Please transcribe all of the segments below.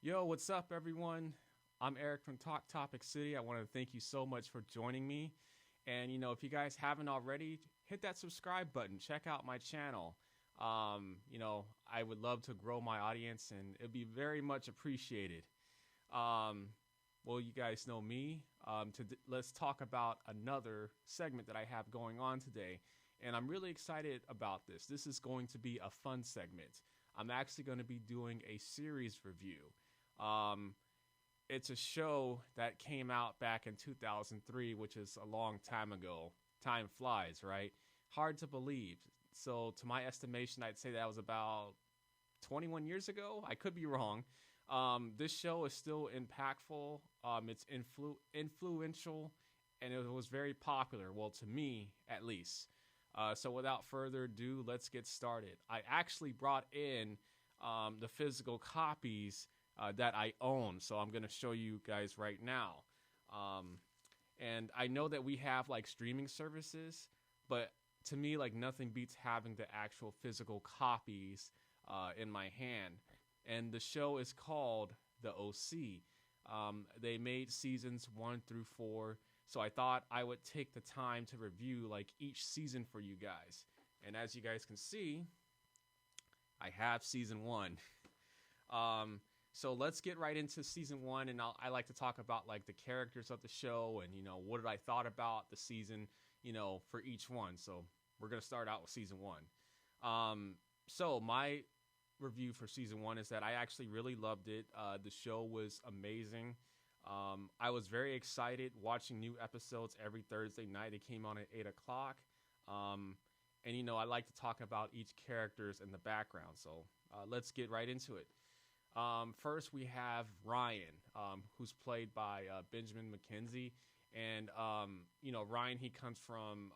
Yo, what's up, everyone? I'm Eric from Talk Topic City. I want to thank you so much for joining me. And, if you guys haven't already, hit that subscribe button. Check out my channel. I would love to grow my audience and it'd be very much appreciated. Um, well, you guys know me. Let's talk about another segment that I have going on today. And I'm really excited about this. This is going to be a fun segment. I'm actually going to be doing a series review. Um, it's a show that came out back in 2003, which is a long time ago. Time flies, right? Hard to believe. So, to my estimation, I'd say that was about 21 years ago. I could be wrong. This show is still impactful. It's influential, and it was very popular. Well, to me, at least. So, without further ado, let's get started. I actually brought in the physical copies that I own. So I'm going to show you guys right now. And I know that we have like streaming services, but to me, like nothing beats having the actual physical copies in my hand. And the show is called The OC. They made seasons 1 through 4. So I thought I would take the time to review like each season for you guys. And as you guys can see, I have season 1. So let's get right into season 1, and I like to talk about like the characters of the show and what did I thought about the season, for each one. So we're gonna start out with season 1. So my review for season 1 is that I actually really loved it. The show was amazing. I was very excited watching new episodes every Thursday night. It came on at 8 o'clock. And I like to talk about each characters in the background. So let's get right into it. First, we have Ryan, who's played by Benjamin McKenzie. And, Ryan, he comes from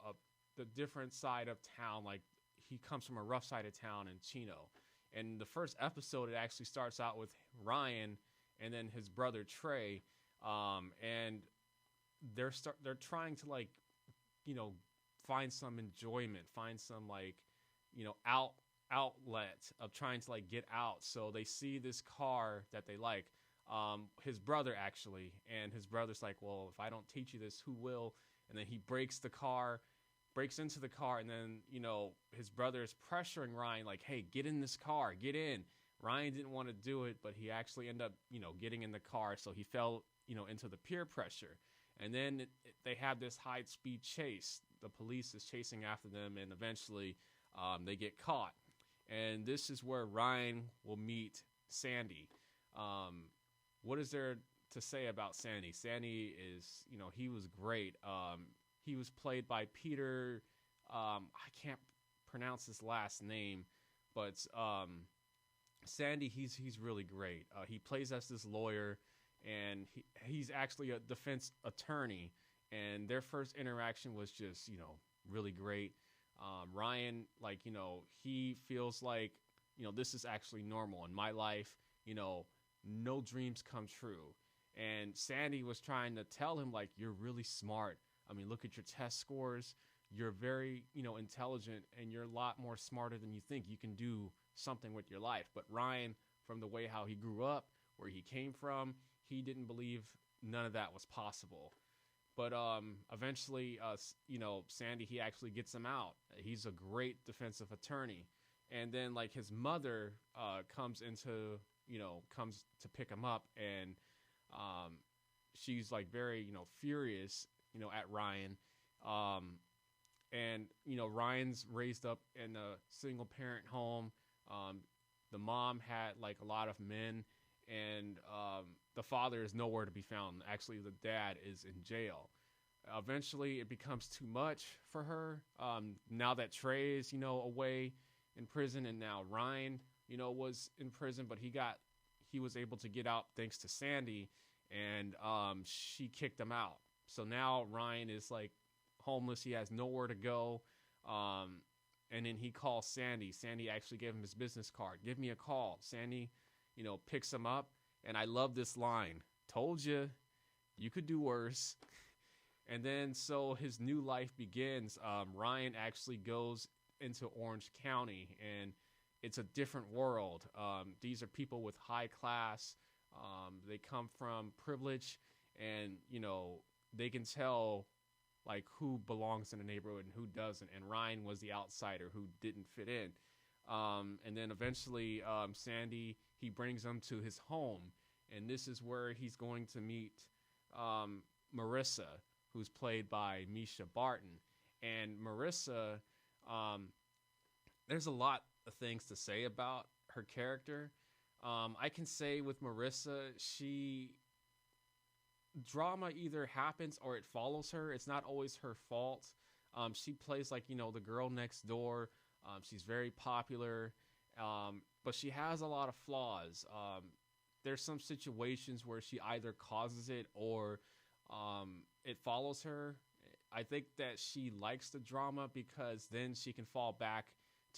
the different side of town. Like, he comes from a rough side of town in Chino. And the first episode, it actually starts out with Ryan and then his brother Trey. And they're trying to, like, find some enjoyment, find some, like, outlet of trying to like get out. So they see this car that they like, his brother actually, and his brother's like, well, if I don't teach you this, who will? And then he breaks into the car, and then his brother is pressuring Ryan like, hey, get in this car, get in. Ryan didn't want to do it, but he actually ended up getting in the car. So he fell into the peer pressure, and then they have this high speed chase. The police is chasing after them, and eventually they get caught. And this is where Ryan will meet Sandy. What is there to say about Sandy? Sandy is, he was great. He was played by Peter. I can't pronounce his last name, but Sandy, he's really great. He plays as this lawyer, and he's actually a defense attorney. And their first interaction was just, really great. Ryan, like, he feels like, this is actually normal in my life, no dreams come true. And Sandy was trying to tell him, like, you're really smart. I mean, look at your test scores. You're very, intelligent, and you're a lot more smarter than you think. You can do something with your life. But Ryan, from the way how he grew up, where he came from, he didn't believe none of that was possible. But eventually, Sandy, he actually gets him out. He's a great defensive attorney. And then, like, his mother comes to pick him up. And she's, like, very, furious, at Ryan. And, Ryan's raised up in a single-parent home. The mom had, like, a lot of men. And the father is nowhere to be found. Actually, the dad is in jail. Eventually, it becomes too much for her. Now that Trey is, away in prison, and now Ryan, was in prison, but he was able to get out thanks to Sandy, and she kicked him out. So now Ryan is like homeless. He has nowhere to go. And then he calls Sandy. Sandy actually gave him his business card. Give me a call. Sandy, picks him up. And I love this line. Told you, you could do worse. And then so his new life begins. Ryan actually goes into Orange County, and it's a different world. These are people with high class, They come from privilege, and they can tell like who belongs in the neighborhood and who doesn't. And Ryan was the outsider who didn't fit in. And then eventually, Sandy, he brings him to his home, and this is where he's going to meet Marissa, who's played by Misha Barton. And Marissa, um, there's a lot of things to say about her character. I can say with Marissa, she drama either happens or it follows her. It's not always her fault. She plays like the girl next door. She's very popular, but she has a lot of flaws. There's some situations where she either causes it or it follows her. I think that she likes the drama because then she can fall back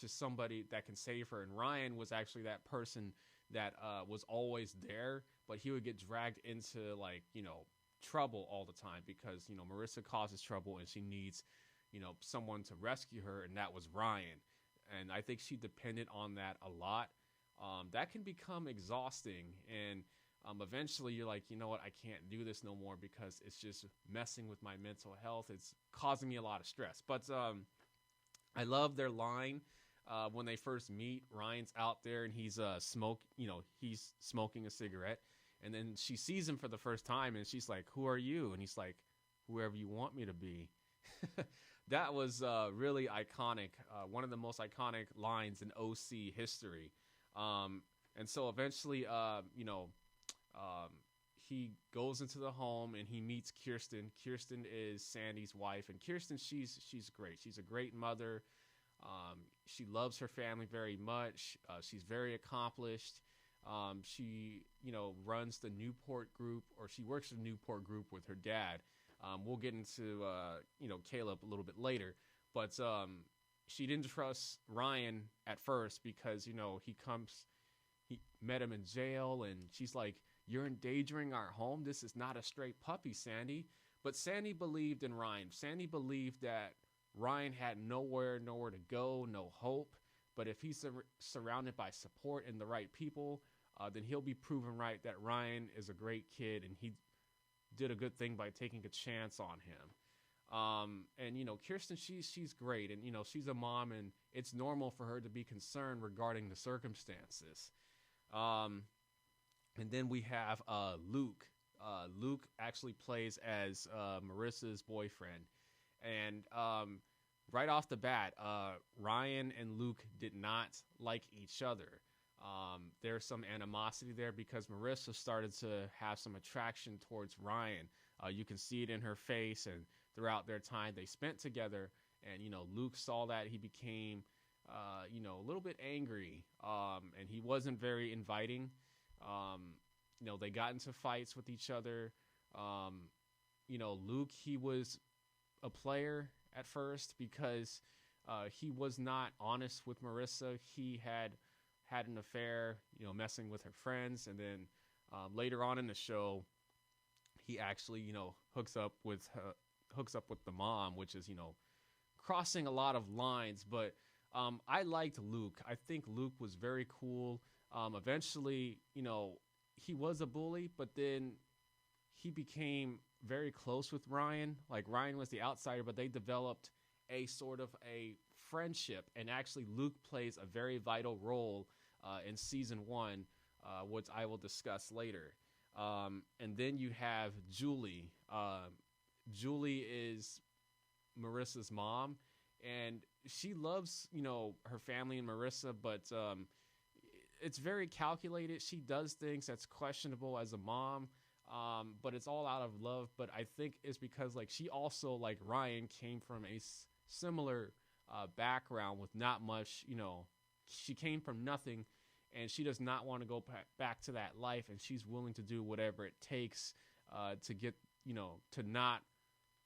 to somebody that can save her. And Ryan was actually that person that was always there, but he would get dragged into trouble all the time because Marissa causes trouble and she needs someone to rescue her, and that was Ryan. And I think she depended on that a lot. That can become exhausting, and eventually you're like, you know what, I can't do this no more because it's just messing with my mental health. It's causing me a lot of stress. But I love their line when they first meet. Ryan's out there and he's he's smoking a cigarette, and then she sees him for the first time and she's like, "Who are you?" And he's like, "Whoever you want me to be." That was really iconic. One of the most iconic lines in OC history. And so eventually, he goes into the home and he meets Kirsten. Kirsten is Sandy's wife, and Kirsten, she's great. She's a great mother. She loves her family very much. She's very accomplished. She, runs the Newport group, or she works the Newport group with her dad. We'll get into, Caleb a little bit later, but she didn't trust Ryan at first because, he met him in jail, and she's like, "You're endangering our home. This is not a straight puppy, Sandy." But Sandy believed in Ryan. Sandy believed that Ryan had nowhere to go, no hope. But if he's surrounded by support and the right people, then he'll be proven right that Ryan is a great kid and he did a good thing by taking a chance on him. And Kirsten, she's great, and she's a mom, and it's normal for her to be concerned regarding the circumstances. And then we have Luke. Luke actually plays as Marissa's boyfriend, and right off the bat, Ryan and Luke did not like each other. There's some animosity there because Marissa started to have some attraction towards Ryan. You can see it in her face, and throughout their time they spent together. And Luke saw that. He became a little bit angry, and he wasn't very inviting. They got into fights with each other. Luke, he was a player at first because he was not honest with Marissa. He had an affair, messing with her friends, and then later on in the show, he actually, hooks up with the mom, which is, crossing a lot of lines. But I liked Luke. I think Luke was very cool. Eventually, he was a bully, but then he became very close with Ryan. Like, Ryan was the outsider, but they developed a sort of a friendship, and actually Luke plays a very vital role in season 1, which I will discuss later. And then you have Julie. Julie is Marissa's mom, and she loves, her family and Marissa, but it's very calculated. She does things that's questionable as a mom, but it's all out of love. But I think it's because, like, she also, like Ryan, came from a similar background with not much, she came from nothing, and she does not want to go back to that life, and she's willing to do whatever it takes to get, to not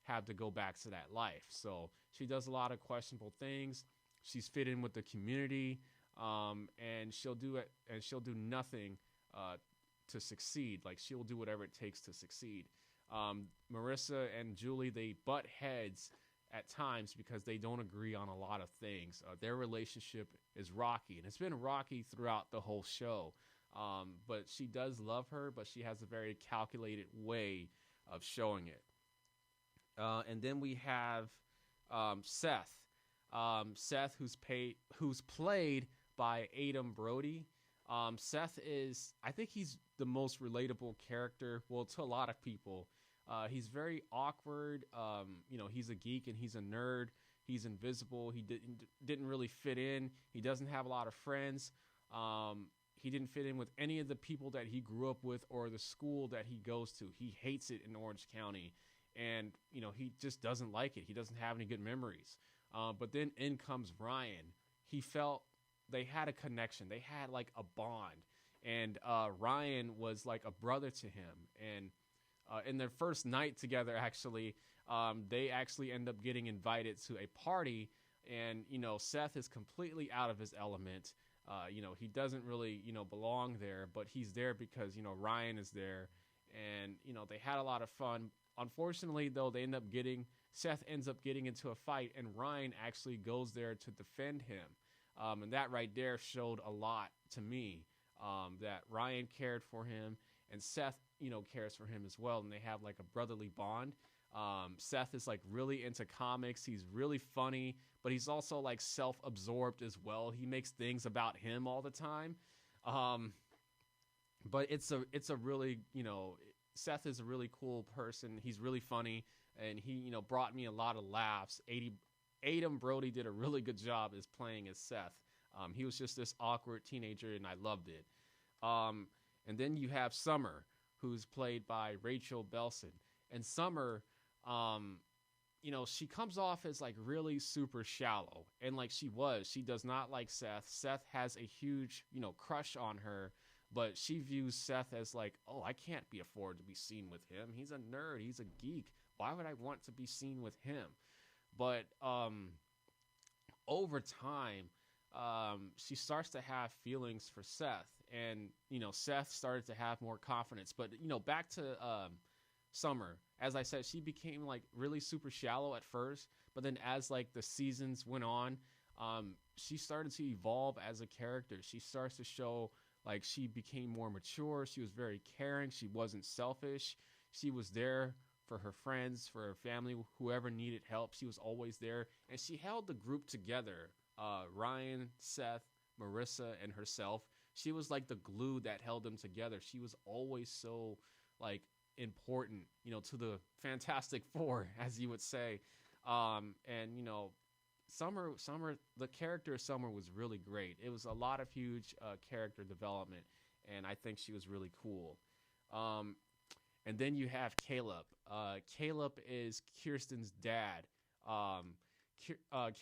have to go back to that life. So she does a lot of questionable things. She's fit in with the community, and she'll do it, and she'll do nothing to succeed. Like, she'll do whatever it takes to succeed. Marissa and Julie, they butt heads at times because they don't agree on a lot of things. Their relationship is rocky, and it's been rocky throughout the whole show. But she does love her, but she has a very calculated way of showing it. And then we have Seth. Seth, who's played by Adam Brody. Seth is, I think he's the most relatable character, well, to a lot of people. He's very awkward. He's a geek and he's a nerd. He's invisible. He didn't really fit in. He doesn't have a lot of friends. He didn't fit in with any of the people that he grew up with or the school that he goes to. He hates it in Orange County, and he just doesn't like it. He doesn't have any good memories. But then in comes Ryan. He felt they had a connection. They had like a bond, and Ryan was like a brother to him. And in their first night together, actually, they actually end up getting invited to a party, and Seth is completely out of his element. He doesn't really belong there, but he's there because Ryan is there, and they had a lot of fun. Unfortunately, though, Seth ends up getting into a fight, and Ryan actually goes there to defend him. And that right there showed a lot to me, that Ryan cared for him, and Seth, cares for him as well, and they have like a brotherly bond. Seth is like really into comics. He's really funny, but he's also like self-absorbed as well. He makes things about him all the time. But it's a really, Seth is a really cool person. He's really funny, and he, brought me a lot of laughs. Adam Brody did a really good job as playing as Seth. He was just this awkward teenager, and I loved it. And then you have Summer, who's played by Rachel Belson. And Summer, she comes off as like really super shallow. And like she does not like Seth. Seth has a huge, crush on her, but she views Seth as like, oh, I can't be afforded to be seen with him. He's a nerd. He's a geek. Why would I want to be seen with him? But over time, she starts to have feelings for Seth, and Seth started to have more confidence. But back to Summer, as I said, she became like really super shallow at first, but then as like the seasons went on, she started to evolve as a character. She starts to show like she became more mature. She was very caring. She wasn't selfish. She was there for her friends, for her family, whoever needed help. She was always there, and she held the group together. Ryan, Seth, Marissa, and herself. She was like the glue that held them together. She was always so like important, to the Fantastic Four, as you would say. And Summer, the character of Summer was really great. It was a lot of huge character development, and I think she was really cool. And then you have Caleb. Caleb is Kirsten's dad.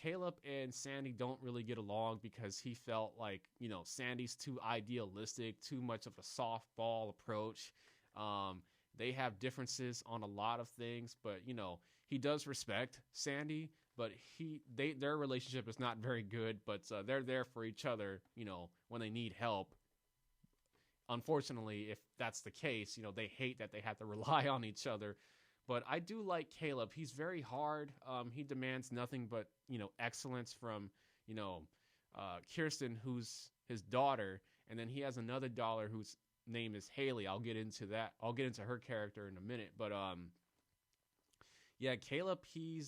Caleb and Sandy don't really get along because he felt like, Sandy's too idealistic, too much of a softball approach. They have differences on a lot of things, but, he does respect Sandy, but their relationship is not very good, but they're there for each other, when they need help. Unfortunately, if that's the case, they hate that they have to rely on each other. But I do like Caleb. He's very hard. He demands nothing but, excellence from, Kirsten, who's his daughter. And then he has another daughter whose name is Haley. I'll get into that. I'll get into her character in a minute. But, yeah, Caleb, he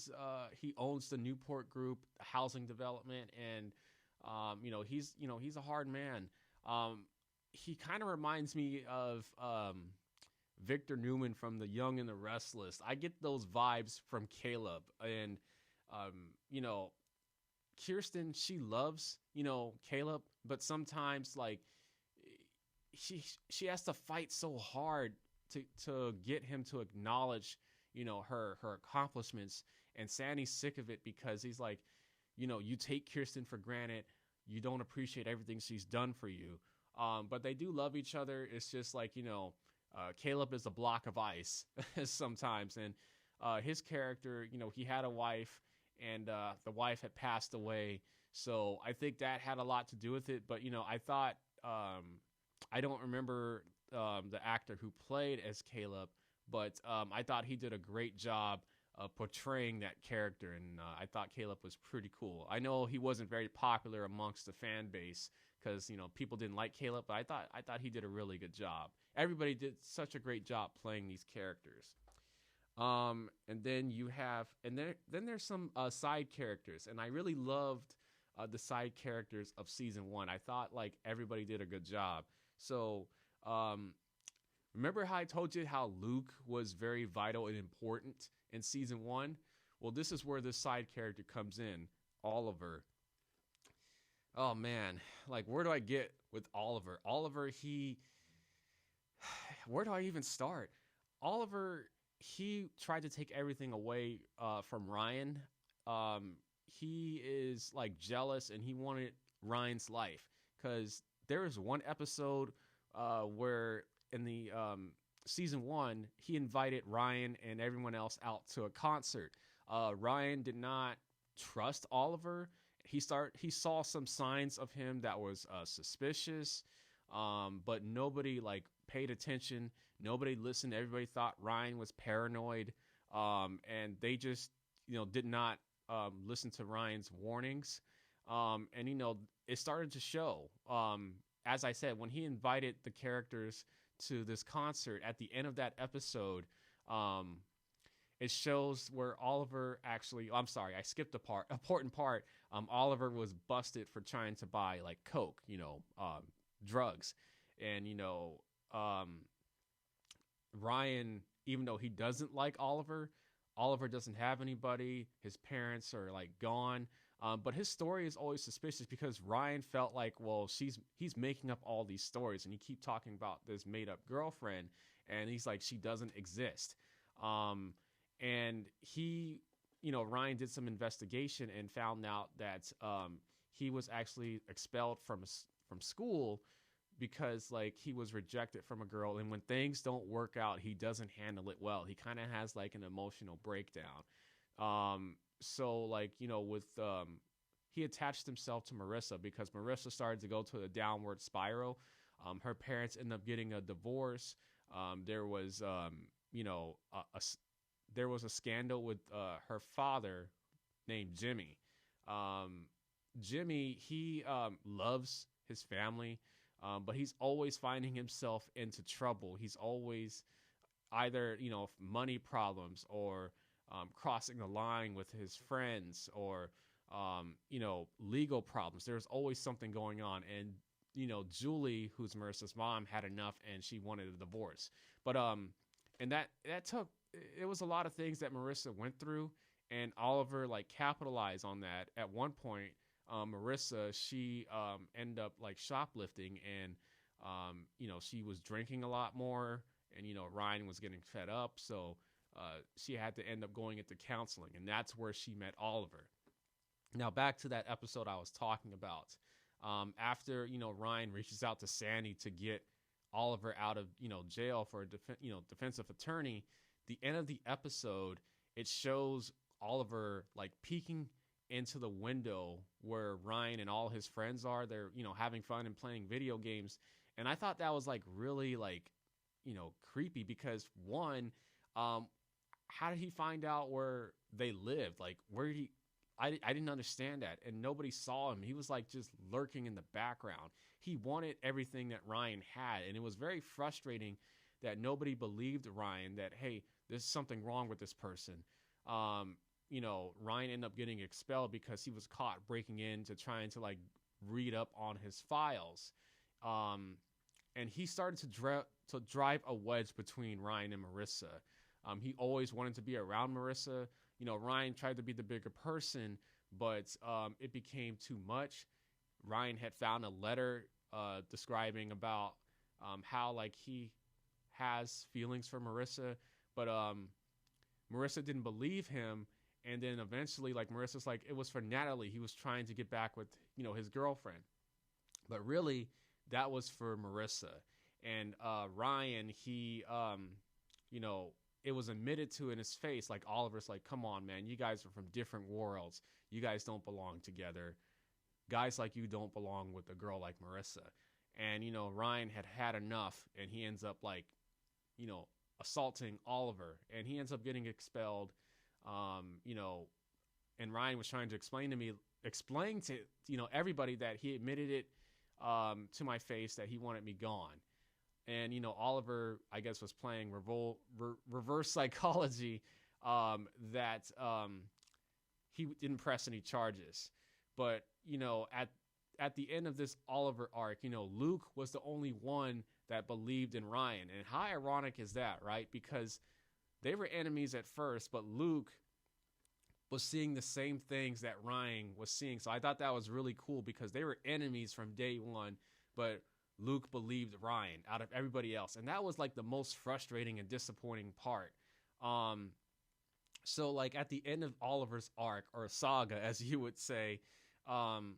owns the Newport Group housing development. And, he's a hard man. He kind of reminds me of Victor Newman from The Young and the Restless. I get those vibes from Caleb. And, Kirsten, she loves, Caleb, but sometimes like she has to fight so hard to get him to acknowledge, her accomplishments. And Sandy's sick of it because he's like, you take Kirsten for granted. You don't appreciate everything she's done for you. But they do love each other. It's just like, Caleb is a block of ice sometimes. And his character, he had a wife, and the wife had passed away. So I think that had a lot to do with it. But, I thought, I don't remember the actor who played as Caleb, but I thought he did a great job of portraying that character. And I thought Caleb was pretty cool. I know he wasn't very popular amongst the fan base, because people didn't like Caleb, but I thought he did a really good job. Everybody did such a great job playing these characters. And then you have, and then there's some side characters, and I really loved the side characters of season one. I thought like everybody did a good job. So, remember how I told you how Luke was very vital and important in season one? Well, this is where this side character comes in, Oliver. Oh man, like where do I get with Oliver? Oliver, where do I even start? Oliver, he tried to take everything away from Ryan. He is like jealous and he wanted Ryan's life because there was one episode where in the season one, he invited Ryan and everyone else out to a concert. Ryan did not trust Oliver. He saw some signs of him that was suspicious, but nobody like paid attention. Nobody listened. Everybody thought Ryan was paranoid, and they just did not listen to Ryan's warnings. And it started to show. As I said, when he invited the characters to this concert at the end of that episode, it shows where Oliver actually, I'm sorry, I skipped a part, important part. Oliver was busted for trying to buy like coke, drugs. And, Ryan, even though he doesn't like Oliver doesn't have anybody. His parents are like gone. But his story is always suspicious because Ryan felt like, well, he's making up all these stories, and he keep talking about this made up girlfriend, and he's like, she doesn't exist. And he, Ryan did some investigation and found out that he was actually expelled from school because like he was rejected from a girl, and when things don't work out, he doesn't handle it well. He kind of has like an emotional breakdown. So like, he attached himself to Marissa because Marissa started to go to a downward spiral. Her parents ended up getting a divorce. There was, there was a scandal with her father named Jimmy. Jimmy, he loves his family, but he's always finding himself into trouble. He's always either, money problems or crossing the line with his friends or, legal problems. There's always something going on. And, Julie, who's Marissa's mom, had enough and she wanted a divorce. But, and that took, it was a lot of things that Marissa went through, and Oliver like capitalized on that. At one point, Marissa, she ended up like shoplifting, and, she was drinking a lot more, and, Ryan was getting fed up. So, she had to end up going into counseling, and that's where she met Oliver. Now back to that episode I was talking about. After Ryan reaches out to Sandy to get Oliver out of jail for a defensive attorney, the end of the episode, it shows Oliver like peeking into the window where Ryan and all his friends are. They're having fun and playing video games, and I thought that was like really like creepy because one, how did he find out where they lived? Like, where did he? I didn't understand that, and nobody saw him. He was like just lurking in the background. He wanted everything that Ryan had, and it was very frustrating that nobody believed Ryan that, hey, there's something wrong with this person. Ryan ended up getting expelled because he was caught breaking in to trying to like read up on his files. And he started to drive a wedge between Ryan and Marissa. He always wanted to be around Marissa. Ryan tried to be the bigger person, but it became too much. Ryan had found a letter describing about how like he has feelings for Marissa, but Marissa didn't believe him. And then eventually, like, Marissa's like, it was for Natalie. He was trying to get back with, his girlfriend. But really, that was for Marissa. And Ryan, he, it was admitted to in his face. Like, Oliver's like, come on, man. You guys are from different worlds. You guys don't belong together. Guys like you don't belong with a girl like Marissa. And, Ryan had enough. And he ends up, like, assaulting Oliver. And he ends up getting expelled. And Ryan was trying to explain to everybody that he admitted it to my face that he wanted me gone. And Oliver, I guess, was playing reverse psychology, that he didn't press any charges. But at the end of this Oliver arc, Luke was the only one that believed in Ryan. And how ironic is that, right? Because they were enemies at first, but Luke was seeing the same things that Ryan was seeing. So I thought that was really cool because they were enemies from day one, but Luke believed Ryan out of everybody else. And that was like the most frustrating and disappointing part. So like at the end of Oliver's arc, or saga, as you would say, um,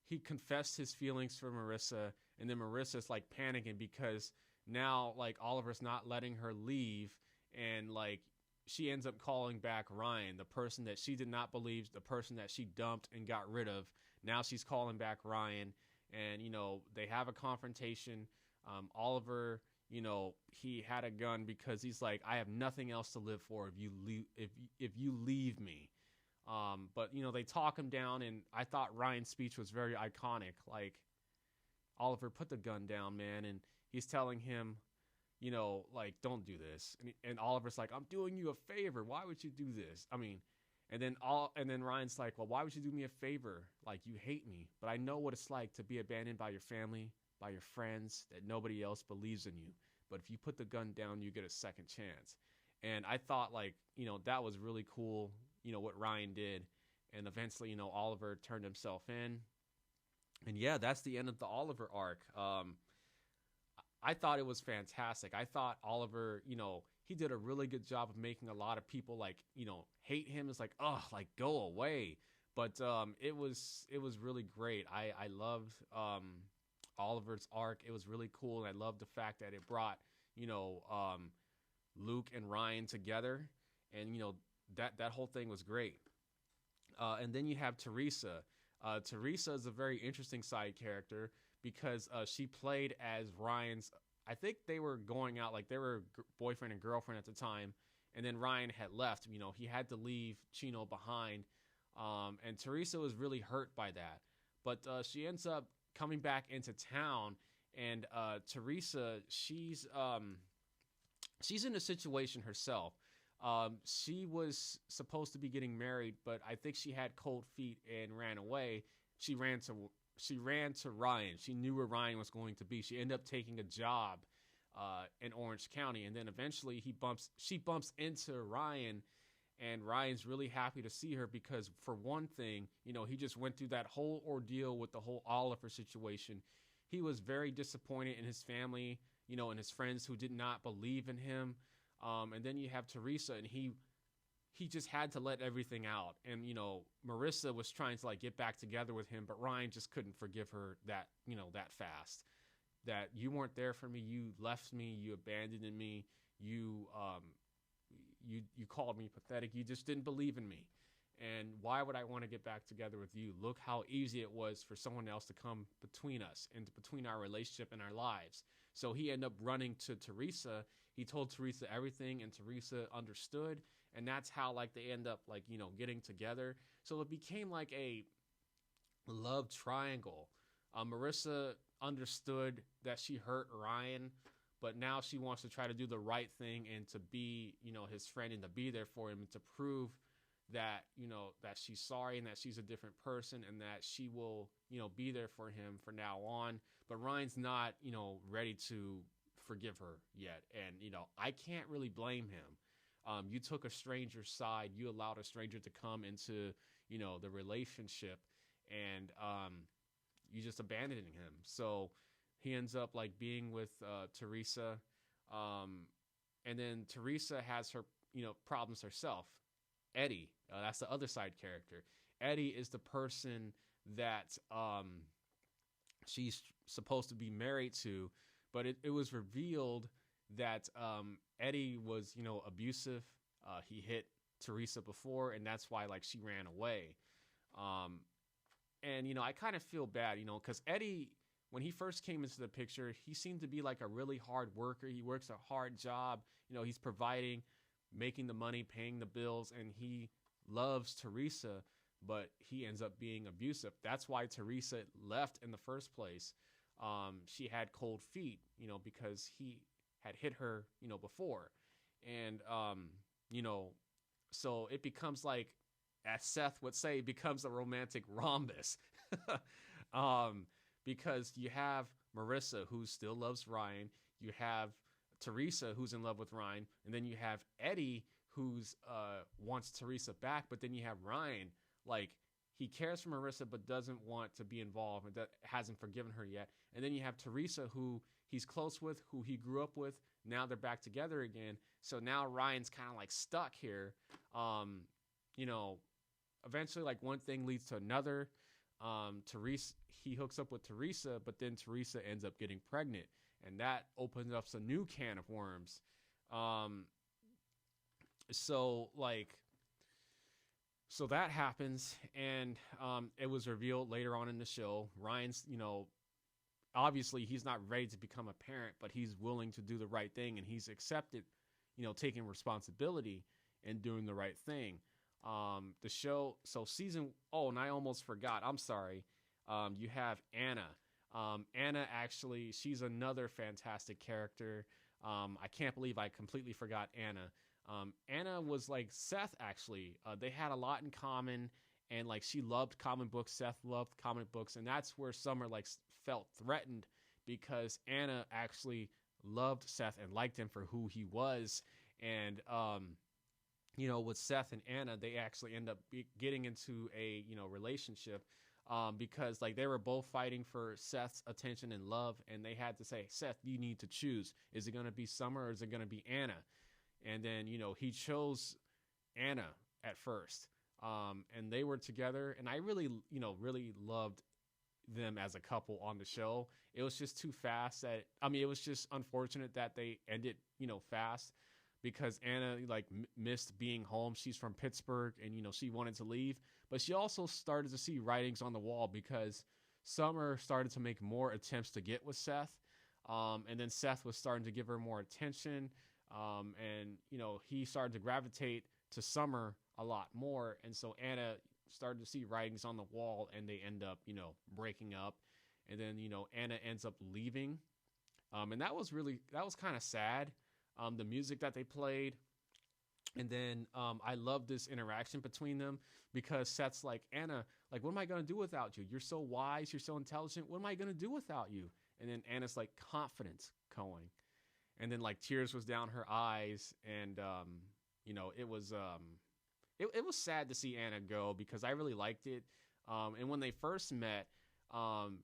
he confessed his feelings for Marissa, and then Marissa's like panicking because now like Oliver's not letting her leave, and like she ends up calling back Ryan, the person that she did not believe, the person that she dumped and got rid of. Now she's calling back Ryan, and they have a confrontation. Oliver, he had a gun because he's like, I have nothing else to live for if you leave, if you leave me. But they talk him down, and I thought Ryan's speech was very iconic. Like, Oliver, put the gun down, man, and he's telling him, like, don't do this. And Oliver's like, I'm doing you a favor. Why would you do this? I mean, and then Ryan's like, well, why would you do me a favor? Like, you hate me, but I know what it's like to be abandoned by your family, by your friends, that nobody else believes in you. But if you put the gun down, you get a second chance. And I thought, like, that was really cool, what Ryan did. And eventually, Oliver turned himself in. And yeah, that's the end of the Oliver arc. I thought it was fantastic. I thought Oliver, he did a really good job of making a lot of people like, hate him. It's like, oh, like, go away. But it was really great. I loved Oliver's arc. It was really cool, and I loved the fact that it brought Luke and Ryan together, and that whole thing was great. And then you have Teresa. Teresa is a very interesting side character because she played as Ryan's. I think they were going out, like they were boyfriend and girlfriend at the time, and then Ryan had left. He had to leave Chino behind, and Teresa was really hurt by that. But she ends up coming back into town, and Teresa, she's in a situation herself. She was supposed to be getting married, but I think she had cold feet and ran away. She ran to Ryan. She knew where Ryan was going to be. She ended up taking a job in Orange County, and then eventually she bumps into Ryan, and Ryan's really happy to see her because, for one thing, he just went through that whole ordeal with the whole Oliver situation. He was very disappointed in his family, and his friends who did not believe in him. And then you have Teresa, and he just had to let everything out. And, Marissa was trying to like get back together with him, but Ryan just couldn't forgive her that fast. That you weren't there for me, you left me, you abandoned me, you called me pathetic, you just didn't believe in me. And why would I want to get back together with you? Look how easy it was for someone else to come between us and between our relationship and our lives. So he ended up running to Teresa. He told Teresa everything, and Teresa understood. And that's how like they end up like, getting together. So it became like a love triangle. Marissa understood that she hurt Ryan, but now she wants to try to do the right thing and to be, his friend, and to be there for him, and to prove that, that she's sorry and that she's a different person, and that she will, be there for him from now on. But Ryan's not, ready to forgive her yet. And, I can't really blame him. You took a stranger's side. You allowed a stranger to come into, the relationship, and you just abandoned him. So he ends up like being with Teresa. And then Teresa has her, problems herself. Eddie, that's the other side character. Eddie is the person that she's supposed to be married to, but it was revealed that Eddie was, abusive. He hit Teresa before, and that's why like she ran away. And I kind of feel bad, because Eddie, when he first came into the picture, he seemed to be like a really hard worker. He works a hard job. He's providing, making the money, paying the bills, and he loves Teresa. but he ends up being abusive. That's why Teresa left in the first place. She had cold feet, because he had hit her, before. And, so it becomes like, as Seth would say, becomes a romantic rhombus. Because you have Marissa, who still loves Ryan. You have Teresa, who's in love with Ryan. And then you have Eddie, who's wants Teresa back. But then you have Ryan, like, he cares for Marissa but doesn't want to be involved and hasn't forgiven her yet. And then you have Teresa, who he's close with, who he grew up with. Now they're back together again. So now Ryan's kind of like stuck here. Eventually, like, one thing leads to another. Teresa, he hooks up with Teresa, but then Teresa ends up getting pregnant, and that opens up a new can of worms. So that happens, and it was revealed later on in the show. Ryan's, obviously he's not ready to become a parent, but he's willing to do the right thing, and he's accepted, taking responsibility and doing the right thing. The show, and I almost forgot, I'm sorry. You have Anna. Anna, actually, she's another fantastic character. I can't believe I completely forgot Anna. Anna was like Seth, actually. They had a lot in common, and like, she loved comic books. Seth loved comic books, and that's where Summer like felt threatened, because Anna actually loved Seth and liked him for who he was. And with Seth and Anna, they actually end up getting into a relationship, because like, they were both fighting for Seth's attention and love, and they had to say, Seth, you need to choose. Is it going to be Summer or is it going to be Anna? And then, he chose Anna at first. And they were together, and I really, really loved them as a couple on the show. It was just too fast it was just unfortunate that they ended, fast, because Anna like missed being home. She's from Pittsburgh, and, she wanted to leave, but she also started to see writings on the wall, because Summer started to make more attempts to get with Seth. And then Seth was starting to give her more attention. And, he started to gravitate to Summer a lot more. And so Anna started to see writings on the wall, and they end up, breaking up. And then, Anna ends up leaving. And that was kind of sad. The music that they played. And then I love this interaction between them, because Seth's like, Anna, like, what am I going to do without you? You're so wise. You're so intelligent. What am I going to do without you? And then Anna's like, confidence, Cohen. And then like, tears was down her eyes. And, it was sad to see Anna go, because I really liked it. And when they first met,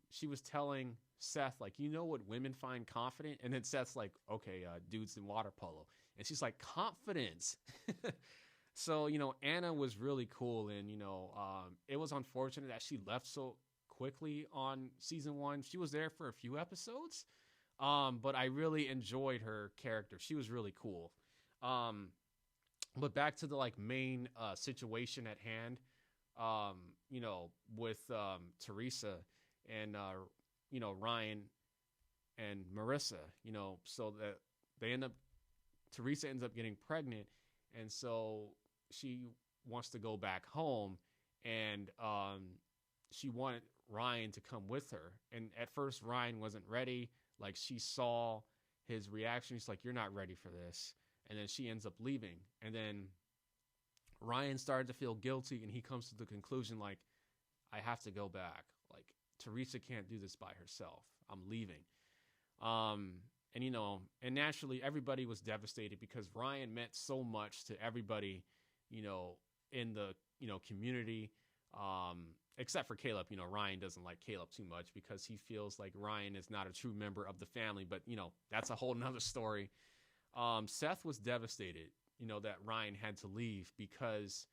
she was telling Seth, like, what women find confident? And then Seth's like, okay, dudes in water polo. And she's like, confidence. So, Anna was really cool. And, it was unfortunate that she left so quickly on season 1. She was there for a few episodes. But I really enjoyed her character. She was really cool. But back to the like main situation at hand, with Teresa and Ryan and Marissa, so that Teresa ends up getting pregnant, and so she wants to go back home, and she wanted Ryan to come with her. And at first Ryan wasn't ready. Like, she saw his reaction. She's like, you're not ready for this. And then she ends up leaving. And then Ryan started to feel guilty, and he comes to the conclusion, like, I have to go back. Like, Teresa can't do this by herself. I'm leaving. And naturally everybody was devastated, because Ryan meant so much to everybody, in the, community, except for Caleb. Ryan doesn't like Caleb too much, because he feels like Ryan is not a true member of the family, but that's a whole nother story. Seth was devastated, that Ryan had to leave, because,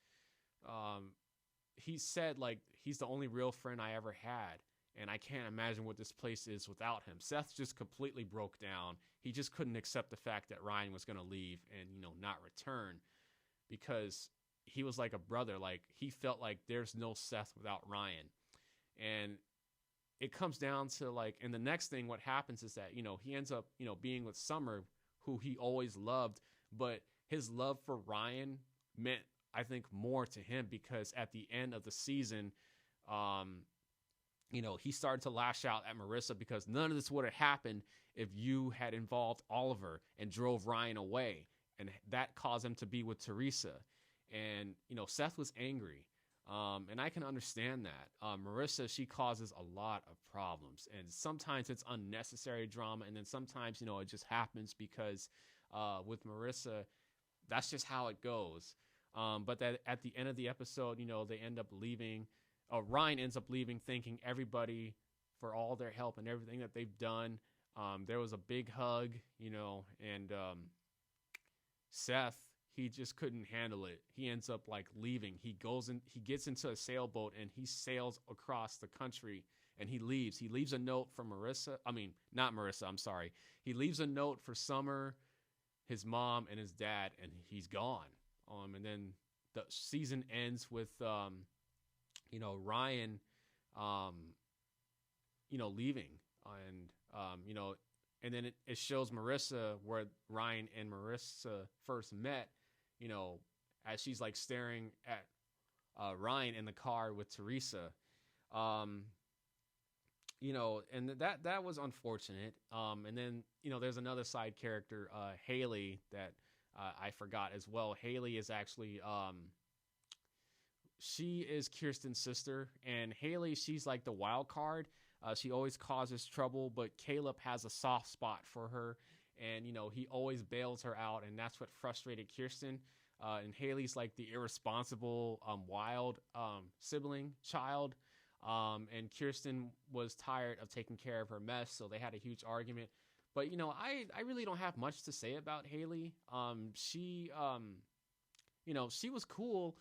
he said, like, he's the only real friend I ever had. And I can't imagine what this place is without him. Seth just completely broke down. He just couldn't accept the fact that Ryan was going to leave and, not return, because he was like a brother. Like, he felt like there's no Seth without Ryan. And it comes down to like, and the next thing, what happens is that, he ends up, being with Summer, who he always loved, but his love for Ryan meant I think, more to him, because at the end of the season, um, he started to lash out at Marissa, because none of this would have happened if you had involved Oliver and drove Ryan away. And that caused him to be with Teresa. And, Seth was angry. And I can understand that. Marissa, she causes a lot of problems. And sometimes it's unnecessary drama. And then sometimes, it just happens because with Marissa, that's just how it goes. But that at the end of the episode, they end up leaving. Ryan ends up leaving, thanking everybody for all their help and everything that they've done. There was a big hug, and Seth, he just couldn't handle it. He ends up leaving. He gets into a sailboat and he sails across the country and he leaves. He leaves a note for Marissa. I mean, not Marissa, I'm sorry. He leaves a note for Summer, his mom, and his dad, and he's gone. And then the season ends with, Ryan, leaving. And then it shows Marissa where Ryan and Marissa first met, as she's staring at Ryan in the car with Teresa. And that was unfortunate. And then, there's another side character, Haley, that I forgot as well. Haley is actually, she is Kirsten's sister, and Haley, she's the wild card. She always causes trouble, but Caleb has a soft spot for her, and he always bails her out, and that's what frustrated Kirsten. And Haley's the irresponsible, wild sibling child, and Kirsten was tired of taking care of her mess, so they had a huge argument. But I really don't have much to say about Haley. She was cool.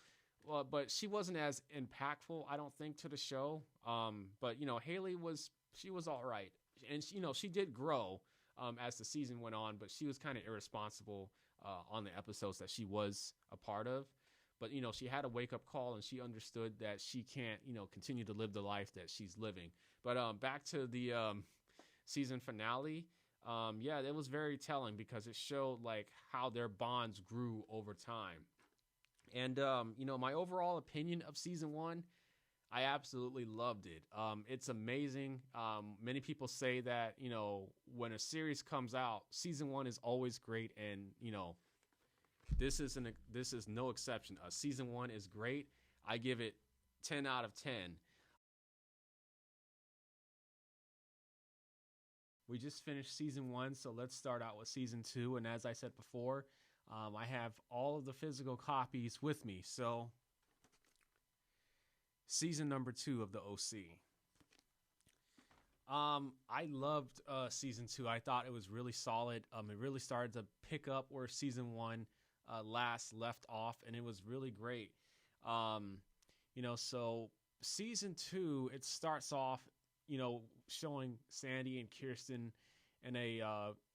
But she wasn't as impactful, I don't think, to the show. But Haley was all right, and she did grow as the season went on. But she was kind of irresponsible on the episodes that she was a part of. But she had a wake up call, and she understood that she can't continue to live the life that she's living. But back to the season finale. Yeah, it was very telling because it showed how their bonds grew over time. And, my overall opinion of season 1, I absolutely loved it. It's amazing. Many people say that, when a series comes out, season 1 is always great. And, this is no exception. Season 1 is great. I give it 10 out of 10. We just finished season 1, so let's start out with season 2. And as I said before, I have all of the physical copies with me. So, season number 2 of the OC. I loved season 2. I thought it was really solid. It really started to pick up where season 1 last left off, and it was really great. So season 2, it starts off, showing Sandy and Kirsten in a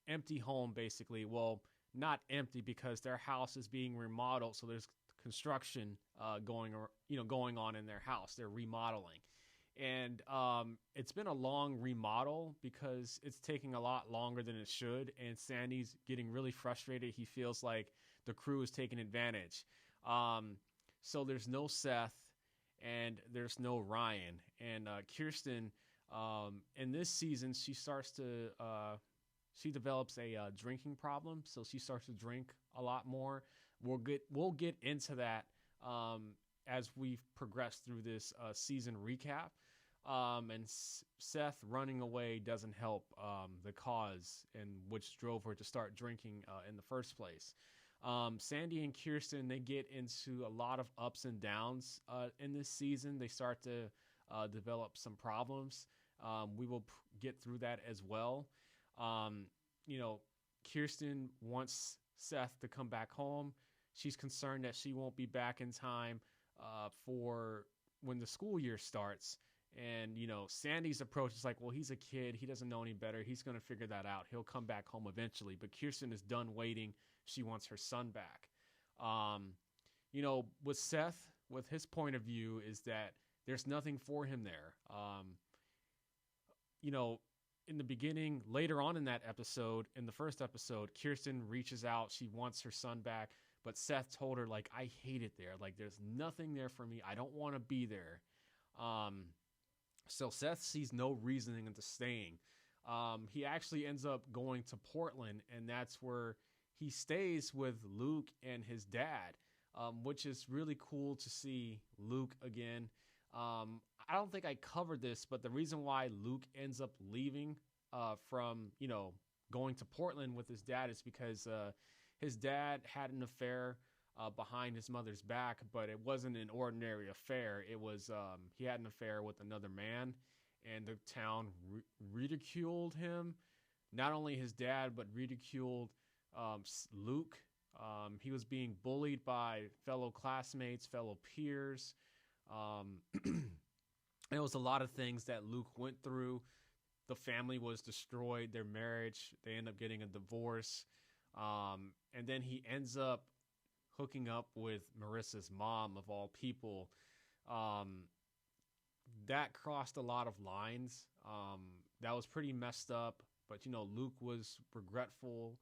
empty home, basically. Well, not empty because their house is being remodeled, so there's construction going on in their house. They're remodeling, and it's been a long remodel because it's taking a lot longer than it should, and Sandy's getting really frustrated. He feels like the crew is taking advantage. So there's no Seth and there's no Ryan, and Kirsten in this season she develops a drinking problem, so she starts to drink a lot more. We'll get into that as we progress through this season recap. And Seth running away doesn't help the cause, and which drove her to start drinking in the first place. Sandy and Kirsten, they get into a lot of ups and downs in this season. They start to develop some problems. We will get through that as well. Kirsten wants Seth to come back home. She's concerned that she won't be back in time for when the school year starts. And, Sandy's approach is well, he's a kid. He doesn't know any better. He's going to figure that out. He'll come back home eventually. But Kirsten is done waiting. She wants her son back. With Seth, with his point of view is that there's nothing for him there. In the beginning, later on in that episode, in the first episode, Kirsten reaches out. She wants her son back, But Seth told her, like, I hate it there. Like, there's nothing there for me. I don't want to be there. Um, so Seth sees no reasoning into staying. He actually ends up going to Portland, and that's where he stays with Luke and his dad, which is really cool to see Luke again. I don't think I covered this, but the reason why Luke ends up leaving from, going to Portland with his dad is because his dad had an affair behind his mother's back, but it wasn't an ordinary affair. It was he had an affair with another man, and the town ridiculed him. Not only his dad, but ridiculed Luke. He was being bullied by fellow classmates, fellow peers. It was a lot of things that Luke went through. The family was destroyed, their marriage. They end up getting a divorce. And then he ends up hooking up with Marissa's mom, of all people. That crossed a lot of lines. That was pretty messed up. But, Luke was regretful.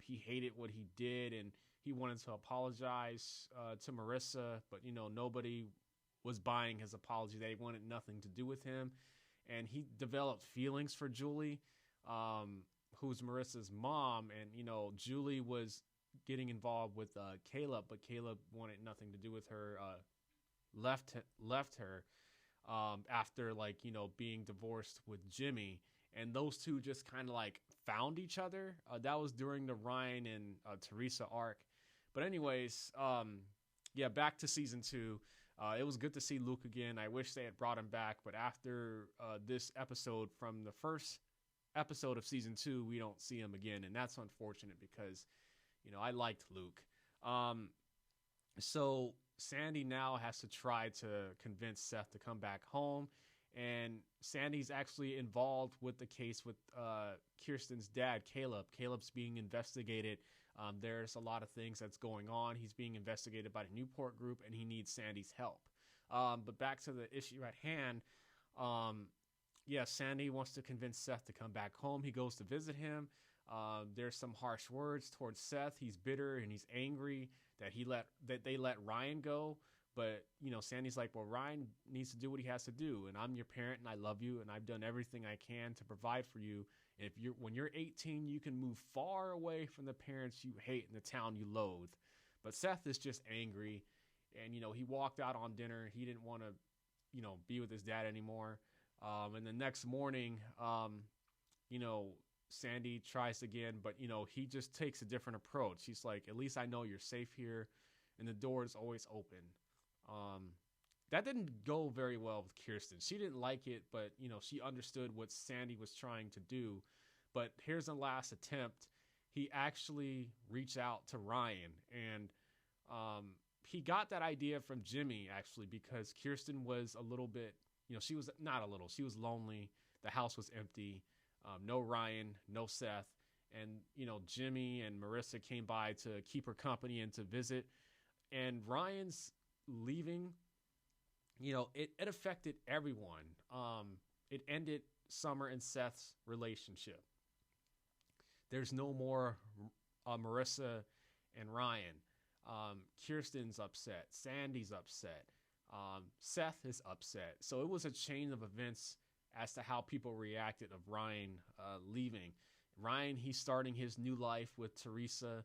He hated what he did, and he wanted to apologize to Marissa. But, nobody was buying his apology. They wanted nothing to do with him. And he developed feelings for Julie, who's Marissa's mom. And, Julie was getting involved with Caleb, but Caleb wanted nothing to do with her, left her after, being divorced with Jimmy. And those two just kind of found each other. That was during the Ryan and Teresa arc. But anyways, back to season 2. It was good to see Luke again. I wish they had brought him back, but after this episode, from the first episode of season 2, we don't see him again, and that's unfortunate because, I liked Luke. So Sandy now has to try to convince Seth to come back home, and Sandy's actually involved with the case with Kirsten's dad, Caleb. Caleb's being investigated. There's a lot of things that's going on. He's being investigated by the Newport Group, and he needs Sandy's help. But back to the issue at hand. Sandy wants to convince Seth to come back home. He goes to visit him. There's some harsh words towards Seth. He's bitter and he's angry that they let Ryan go. But, Sandy's like, well, Ryan needs to do what he has to do. And I'm your parent and I love you. And I've done everything I can to provide for you. And when you're 18, you can move far away from the parents you hate and the town you loathe. But Seth is just angry. And, he walked out on dinner. He didn't want to, be with his dad anymore. And the next morning, Sandy tries again, but, he just takes a different approach. He's like, at least I know you're safe here. And the door is always open. That didn't go very well with Kirsten. She didn't like it, but, she understood what Sandy was trying to do. But here's the last attempt. He actually reached out to Ryan, and he got that idea from Jimmy, actually, because Kirsten was a little bit, she was not a little, she was lonely. The house was empty. No Ryan, no Seth. And, Jimmy and Marissa came by to keep her company and to visit. And Ryan's leaving, it affected everyone. It ended Summer and Seth's relationship. There's no more Marissa and Ryan. Kirsten's upset. Sandy's upset. Seth is upset. So it was a chain of events as to how people reacted of Ryan leaving. Ryan, he's starting his new life with Teresa.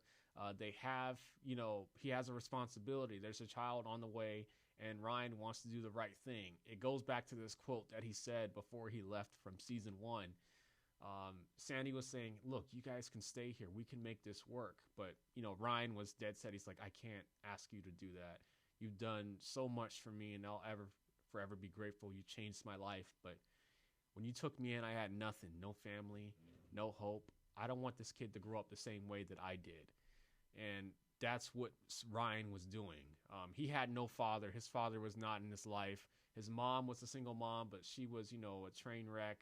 They have, he has a responsibility. There's a child on the way, and Ryan wants to do the right thing. It goes back to this quote that he said before he left from season 1. Sandy was saying, look, you guys can stay here. We can make this work. But, Ryan was dead set. He's like, I can't ask you to do that. You've done so much for me, and I'll forever be grateful. You changed my life. But when you took me in, I had nothing, no family, no hope. I don't want this kid to grow up the same way that I did. And that's what Ryan was doing. He had no father. His father was not in his life. His mom was a single mom, but she was, a train wreck.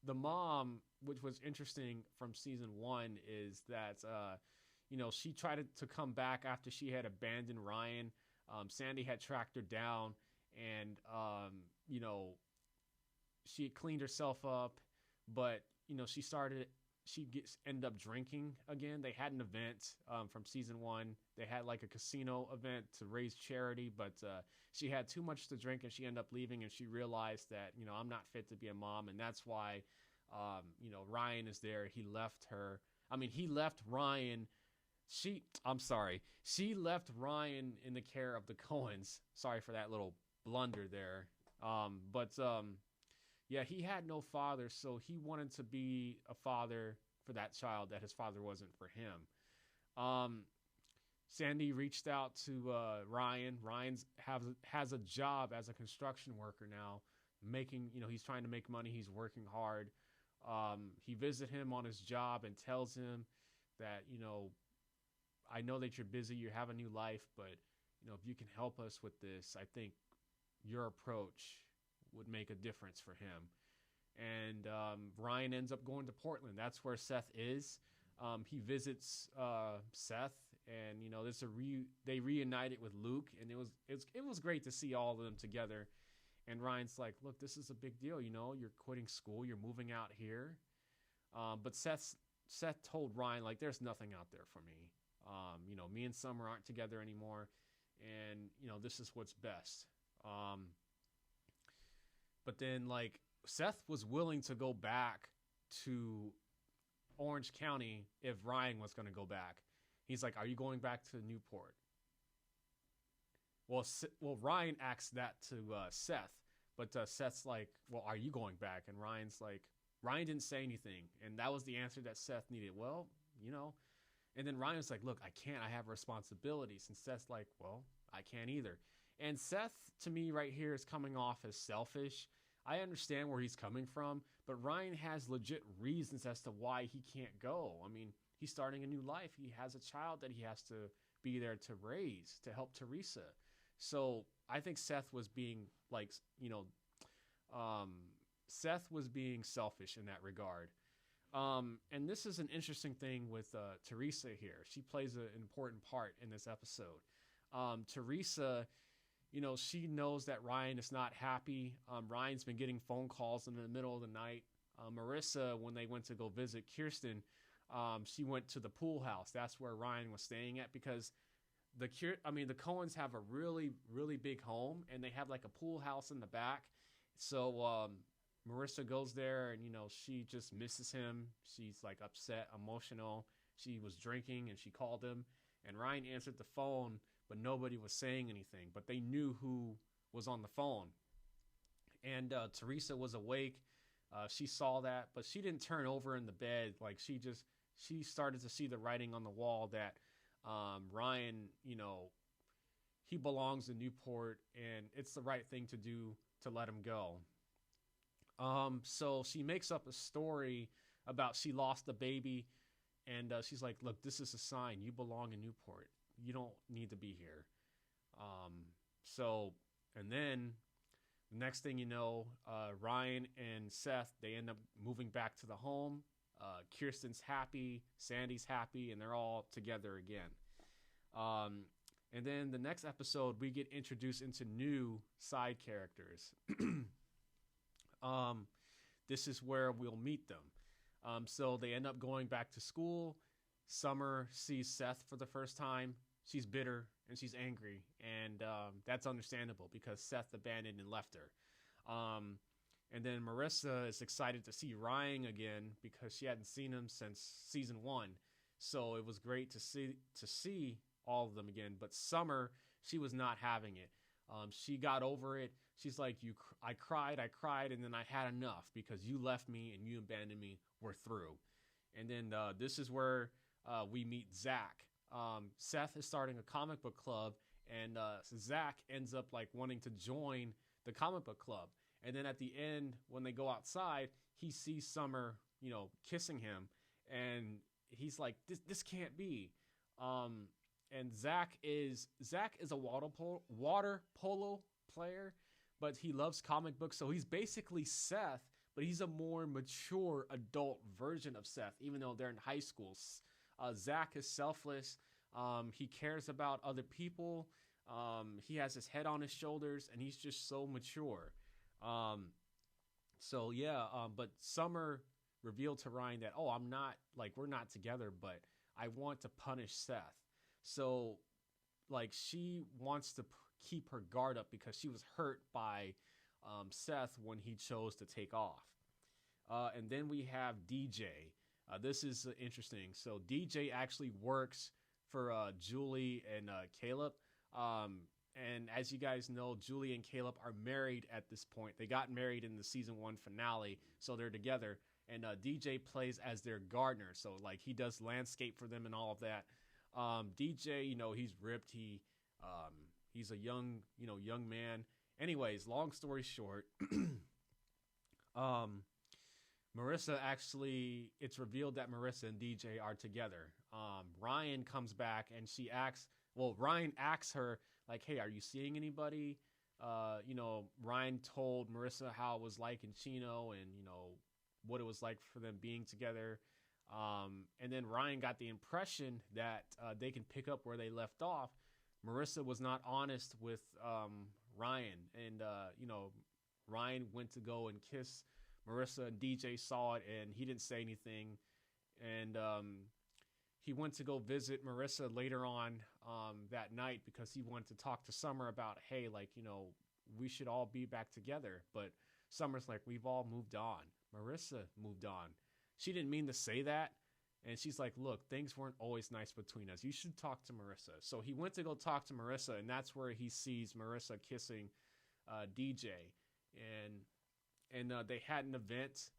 The mom, which was interesting from season 1, is that, she tried to come back after she had abandoned Ryan. Sandy had tracked her down, and, she had cleaned herself up, but, she started she gets ended up drinking again. They had an event from season one. They had like a casino event to raise charity, but she had too much to drink and she ended up leaving. And she realized that I'm not fit to be a mom, and that's why Ryan is there. He left her. I mean, he left Ryan. I'm sorry. She left Ryan in the care of the Coens. Sorry for that little blunder there. But yeah, he had no father, so he wanted to be a father for that child that his father wasn't for him. Sandy reached out to Ryan. Ryan's has a job as a construction worker now, making he's trying to make money. He's working hard. He visited him on his job and tells him that I know that you're busy, you have a new life, but if you can help us with this, I think your approach would make a difference for him. And Ryan ends up going to Portland. That's where Seth is. He visits Seth, and they reunited with Luke, and it was great to see all of them together. And Ryan's like, look, this is a big deal. You're quitting school, you're moving out here. But Seth told Ryan, like, there's nothing out there for me. Me and Summer aren't together anymore, and this is what's best. But then, like, Seth was willing to go back to Orange County if Ryan was going to go back. He's like, are you going back to Newport? Well, Ryan asked that to Seth, but Seth's like, well, are you going back? And Ryan's like, Ryan didn't say anything, and that was the answer that Seth needed. Well, and then Ryan was like, look, I can't. I have responsibilities. And Seth's like, well, I can't either. And Seth, to me, right here is coming off as selfish. I understand where he's coming from, but Ryan has legit reasons as to why he can't go. I mean, he's starting a new life. He has a child that he has to be there to raise, to help Teresa. So I think Seth was being Seth was being selfish in that regard. And this is an interesting thing with Teresa here. She plays an important part in this episode. Teresa, she knows that Ryan is not happy. Ryan's been getting phone calls in the middle of the night. Marissa, when they went to go visit Kirsten, she went to the pool house. That's where Ryan was staying at, because the Coens have a really, really big home, and they have like a pool house in the back. So Marissa goes there, and she just misses him. She's like upset, emotional. She was drinking, and she called him, and Ryan answered the phone, but nobody was saying anything. But they knew who was on the phone. And Teresa was awake. She saw that, but she didn't turn over in the bed. Like, she started to see the writing on the wall that Ryan, he belongs in Newport, and it's the right thing to do to let him go. So she makes up a story about she lost a baby, and she's like, look, this is a sign. You belong in Newport. You don't need to be here. And then the next thing you know, Ryan and Seth, they end up moving back to the home. Kirsten's happy, Sandy's happy, and they're all together again. And then the next episode, we get introduced into new side characters. This is where we'll meet them. So they end up going back to school. Summer sees Seth for the first time. She's bitter and she's angry, and that's understandable because Seth abandoned and left her. And then Marissa is excited to see Ryan again because she hadn't seen him since season 1. So it was great to see all of them again. But Summer, she was not having it. She got over it. She's like, I cried, and then I had enough because you left me and you abandoned me. We're through. And then this is where we meet Zach. Seth is starting a comic book club, and Zach ends up like wanting to join the comic book club. And then at the end, when they go outside, he sees Summer, kissing him, and he's like, "This can't be." And Zach is a water polo player, but he loves comic books, so he's basically Seth, but he's a more mature adult version of Seth, even though they're in high school. Zach is selfless. He cares about other people. He has his head on his shoulders, and he's just so mature. But Summer revealed to Ryan that, oh, I'm not like, we're not together, but I want to punish Seth. So like she wants to keep her guard up because she was hurt by Seth when he chose to take off. And then we have DJ. This is interesting. So DJ actually works for Julie and Caleb. And as you guys know, Julie and Caleb are married at this point. They got married in the season 1 finale, so they're together. And DJ plays as their gardener, so like he does landscape for them and all of that. DJ, he's ripped. He's a young man. Anyways, long story short, Marissa actually, it's revealed that Marissa and DJ are together. Ryan comes back and Ryan asks her, like, hey, are you seeing anybody? Ryan told Marissa how it was like in Chino and, what it was like for them being together. And then Ryan got the impression that they can pick up where they left off. Marissa was not honest with Ryan. And, Ryan went to go and kiss Marissa, and DJ saw it and he didn't say anything. And he went to go visit Marissa later on that night because he wanted to talk to Summer about, hey, like, we should all be back together. But Summer's like, we've all moved on. Marissa moved on. She didn't mean to say that. And she's like, look, things weren't always nice between us. You should talk to Marissa. So he went to go talk to Marissa, and that's where he sees Marissa kissing DJ. And they had an event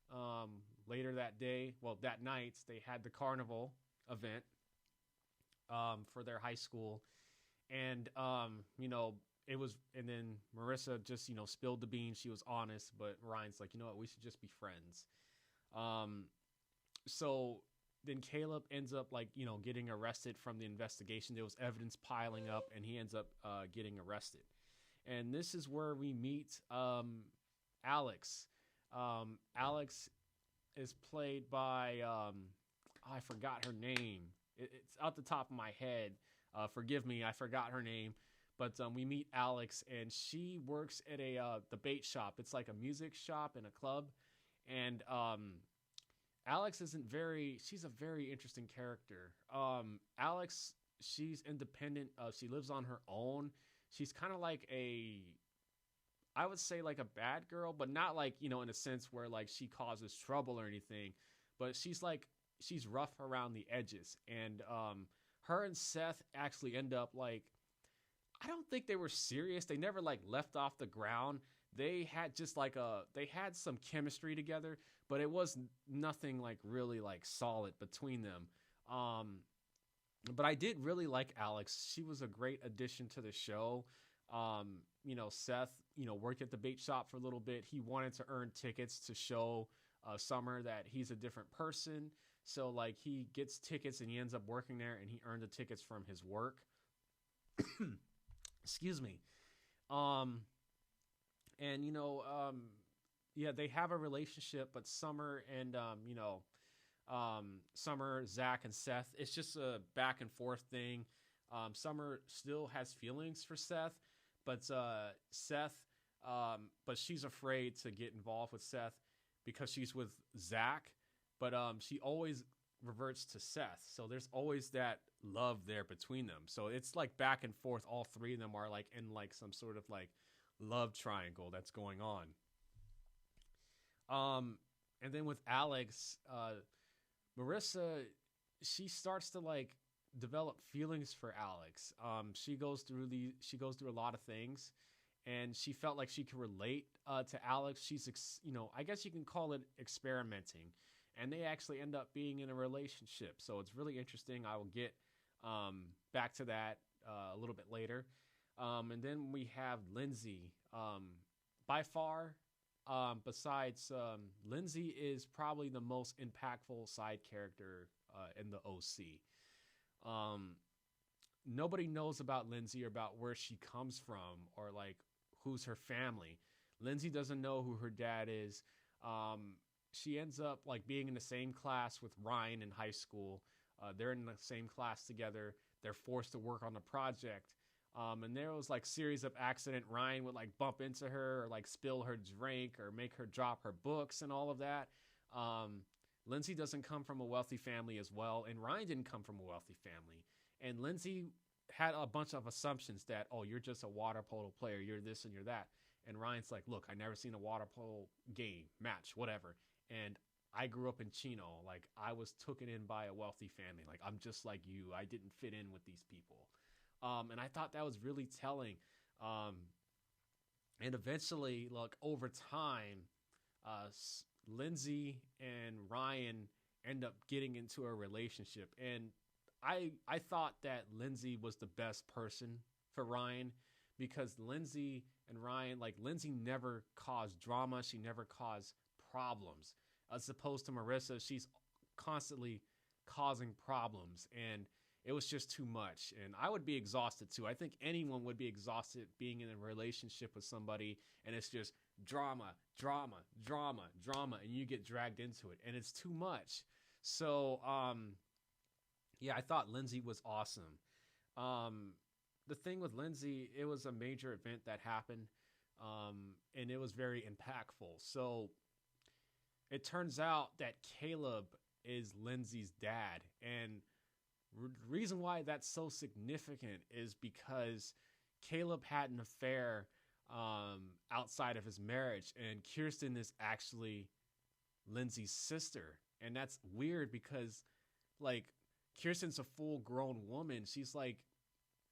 later that day. Well, that night, they had the carnival event for their high school. And, it was, and then Marissa just, spilled the beans. She was honest, but Ryan's like, you know what, we should just be friends. So then Caleb ends up like, getting arrested from the investigation. There was evidence piling up and he ends up getting arrested. And this is where we meet Alex. Alex is played by, I forgot her name. It's out the top of my head. Forgive me, I forgot her name. But we meet Alex, and she works at a the bait shop. It's like a music shop and a club. And Alex she's a very interesting character. Alex, she's independent. She lives on her own. She's kind of like I would say like a bad girl, but not like, in a sense where like she causes trouble or anything. But she's rough around the edges. And her and Seth actually end up like, I don't think they were serious. They never like left off the ground. They had just like they had some chemistry together, but it was nothing like really like solid between them. But I did really like Alex. She was a great addition to the show. Seth, worked at the bait shop for a little bit. He wanted to earn tickets to show Summer that he's a different person. So like he gets tickets and he ends up working there, and he earned the tickets from his work. Excuse me. They have a relationship, but Summer and, Summer, Zach, and Seth, it's just a back and forth thing. Summer still has feelings for Seth, but but she's afraid to get involved with Seth because she's with Zach, but she always reverts to Seth. So there's always that love there between them. So it's like back and forth. All three of them are like in like some sort of like love triangle that's going on. And then with Alex, Marissa, she starts to like develop feelings for Alex. She goes through a lot of things, and she felt like she could relate to Alex. She's I guess you can call it experimenting, and they actually end up being in a relationship. So it's really interesting. I will get back to that a little bit later. And then we have Lindsay. By far, besides Lindsay is probably the most impactful side character in the OC. Nobody knows about Lindsay or about where she comes from or like who's her family. Lindsay doesn't know who her dad is. She ends up like being in the same class with Ryan in high school. They're in the same class together. They're forced to work on the project. And there was like series of accident. Ryan would like bump into her or like spill her drink or make her drop her books and all of that. Lindsay doesn't come from a wealthy family as well, and Ryan didn't come from a wealthy family. And Lindsay had a bunch of assumptions that, oh, you're just a water polo player, you're this and you're that. And Ryan's like, look, I never seen a water polo game, match, whatever. And I grew up in Chino. Like, I was taken in by a wealthy family. Like, I'm just like you. I didn't fit in with these people. And I thought that was really telling. And eventually, look, over time, Lindsay and Ryan end up getting into a relationship. And I thought that Lindsay was the best person for Ryan, because Lindsay and Ryan, like, Lindsay never caused drama. She never caused problems. As opposed to Marissa, she's constantly causing problems. And it was just too much. And I would be exhausted too. I think anyone would be exhausted being in a relationship with somebody and it's just drama, drama, drama, drama, and you get dragged into it. And it's too much. So, yeah, I thought Lindsay was awesome. The thing with Lindsay, it was a major event that happened, and it was very impactful. So it turns out that Caleb is Lindsay's dad. And the reason why that's so significant is because Caleb had an affair outside of his marriage, and Kirsten is actually Lindsay's sister. And that's weird because, like, Kirsten's a full-grown woman. She's like,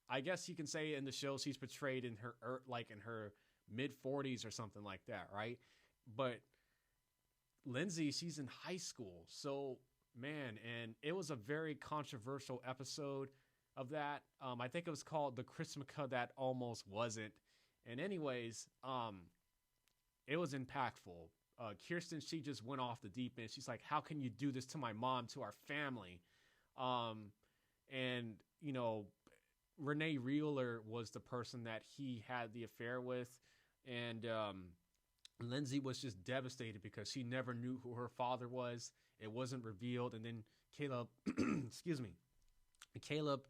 I guess you can say in the show she's portrayed in her in her mid-40s or something like that, right? But Lindsay, she's in high school. So, man, and it was a very controversial episode of that. I think it was called The Christmaka That Almost Wasn't. And anyways, it was impactful. Kirsten, she just went off the deep end. She's like, how can you do this to my mom, to our family? And, you know, Renee Reeler was the person that he had the affair with. And Lindsay was just devastated because she never knew who her father was. It wasn't revealed. And then Caleb, excuse me, Caleb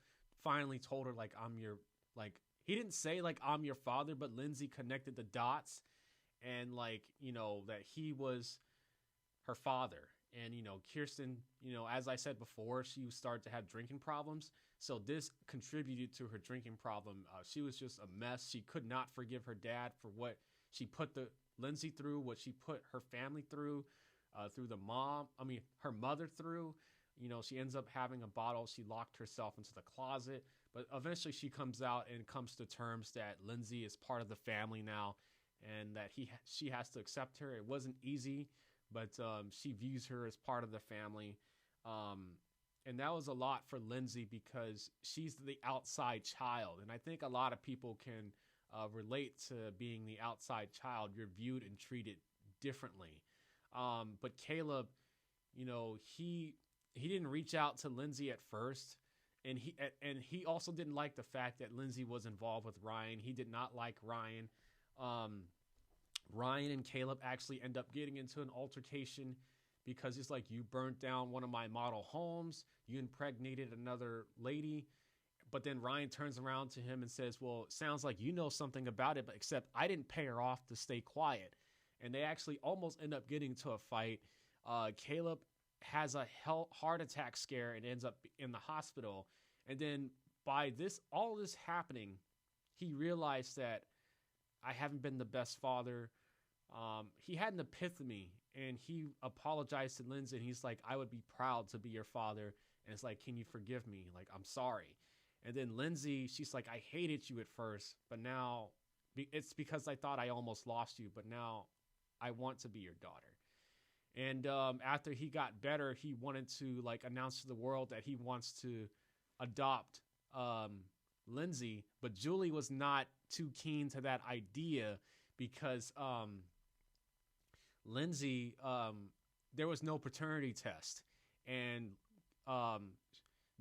finally told her, like, I'm your, like, he didn't say, like, I'm your father, but Lindsay connected the dots and, like, you know, that he was her father. And, you know, Kirsten, you know, as I said before, she started to have drinking problems. So this contributed to her drinking problem. She was just a mess. She could not forgive her dad for what she put Lindsay through, what she put her family through, her mother through. You know, she ends up having a bottle. She locked herself into the closet. But eventually she comes out and comes to terms that Lindsay is part of the family now and that she has to accept her. It wasn't easy, but she views her as part of the family. And that was a lot for Lindsay because she's the outside child. And I think a lot of people can relate to being the outside child. You're viewed and treated differently. But Caleb, you know, he didn't reach out to Lindsay at first. And he also didn't like the fact that Lindsay was involved with Ryan. He did not like Ryan. Ryan and Caleb actually end up getting into an altercation because it's like, you burnt down one of my model homes, you impregnated another lady. But then Ryan turns around to him and says, well, it sounds like you know something about it, but except I didn't pay her off to stay quiet. And they actually almost end up getting to a fight. Caleb has a heart attack scare and ends up in the hospital. And then by all this happening, he realized that I haven't been the best father. He had an epiphany and he apologized to Lindsay. And he's like, I would be proud to be your father. And it's like, can you forgive me? Like, I'm sorry. And then Lindsay, she's like, I hated you at first, but now it's because I thought I almost lost you. But now I want to be your daughter. And after he got better, he wanted to, like, announce to the world that he wants to adopt Lindsay. But Julie was not too keen to that idea because Lindsay, there was no paternity test. And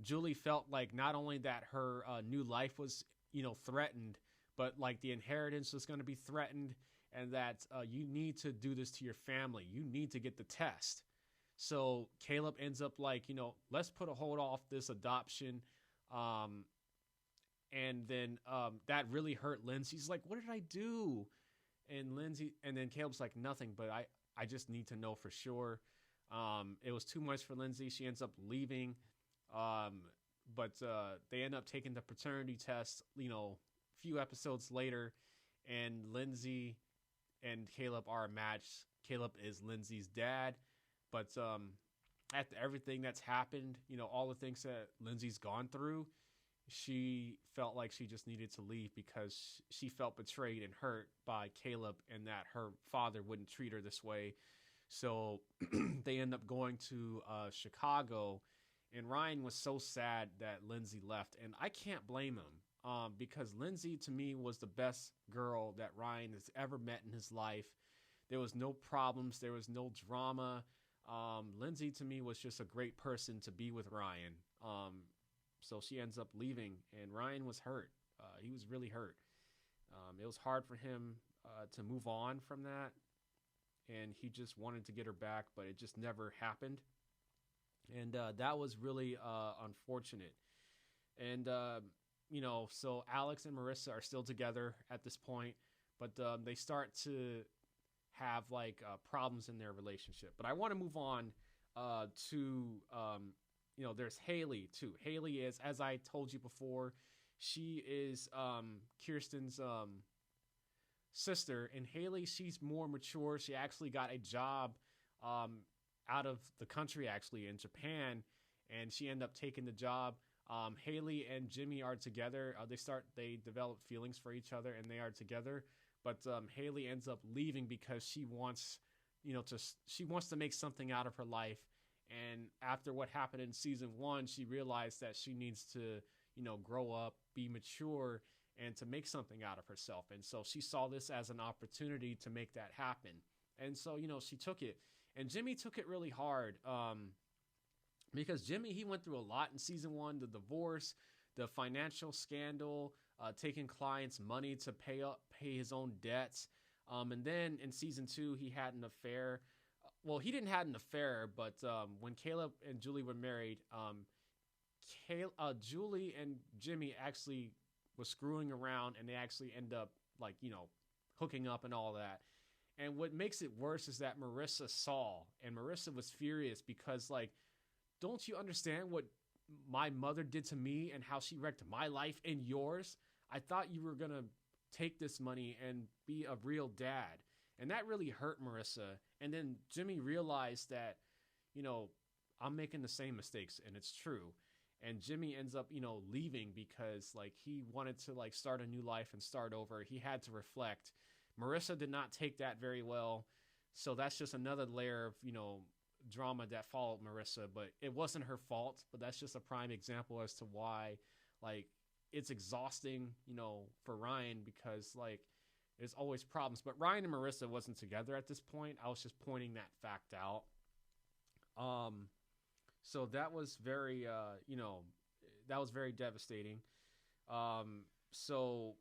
Julie felt like not only that her new life was, you know, threatened, but like the inheritance was going to be threatened. And that you need to do this to your family. You need to get the test. So Caleb ends up like, you know, let's put a hold off this adoption. And then that really hurt Lindsay. She's like, what did I do? And then Caleb's like, nothing, but I just need to know for sure. It was too much for Lindsay. She ends up leaving. Um, but they end up taking the paternity test, a few episodes later, and Lindsay and Caleb are a match. Caleb is Lindsay's dad, but after everything that's happened, all the things that Lindsay's gone through, she felt like she just needed to leave because she felt betrayed and hurt by Caleb and that her father wouldn't treat her this way. So they end up going to Chicago, and Ryan was so sad that Lindsay left, and I can't blame him because Lindsay to me was the best girl that Ryan has ever met in his life. There was no problems, there was no drama. Lindsay to me was just a great person to be with Ryan. So she ends up leaving, and Ryan was hurt. He was really hurt. It was hard for him to move on from that, and he just wanted to get her back, but it just never happened. And that was really unfortunate. And, so Alex and Marissa are still together at this point, but they start to have problems in their relationship. But I want to move on to there's Haley too. Haley is, as I told you before, she is Kirsten's sister, and Haley, she's more mature. She actually got a job out of the country, actually in Japan, and she ended up taking the job. Haley and Jimmy are together. They develop feelings for each other, and they are together. But Haley ends up leaving because she wants, she wants to make something out of her life. And after what happened in season 1, she realized that she needs to, grow up, be mature, and to make something out of herself. And so she saw this as an opportunity to make that happen. And so, she took it. And Jimmy took it really hard because Jimmy, he went through a lot in season 1, the divorce, the financial scandal, taking clients' money to pay his own debts. And then in season 2, he had an affair. Well, he didn't have an affair, but when Caleb and Julie were married, Julie and Jimmy actually was screwing around, and they actually end up hooking up and all that. And what makes it worse is that Marissa saw, and Marissa was furious because don't you understand what my mother did to me and how she wrecked my life and yours? I thought you were going to take this money and be a real dad. And that really hurt Marissa. And then Jimmy realized that, I'm making the same mistakes, and it's true. And Jimmy ends up, leaving because he wanted to start a new life and start over. He had to reflect. Marissa did not take that very well. So that's just another layer of, drama that followed Marissa, but it wasn't her fault. But that's just a prime example as to why, it's exhausting, for Ryan because there's always problems. But Ryan and Marissa wasn't together at this point. I was just pointing that fact out. So that was very, that was very devastating. So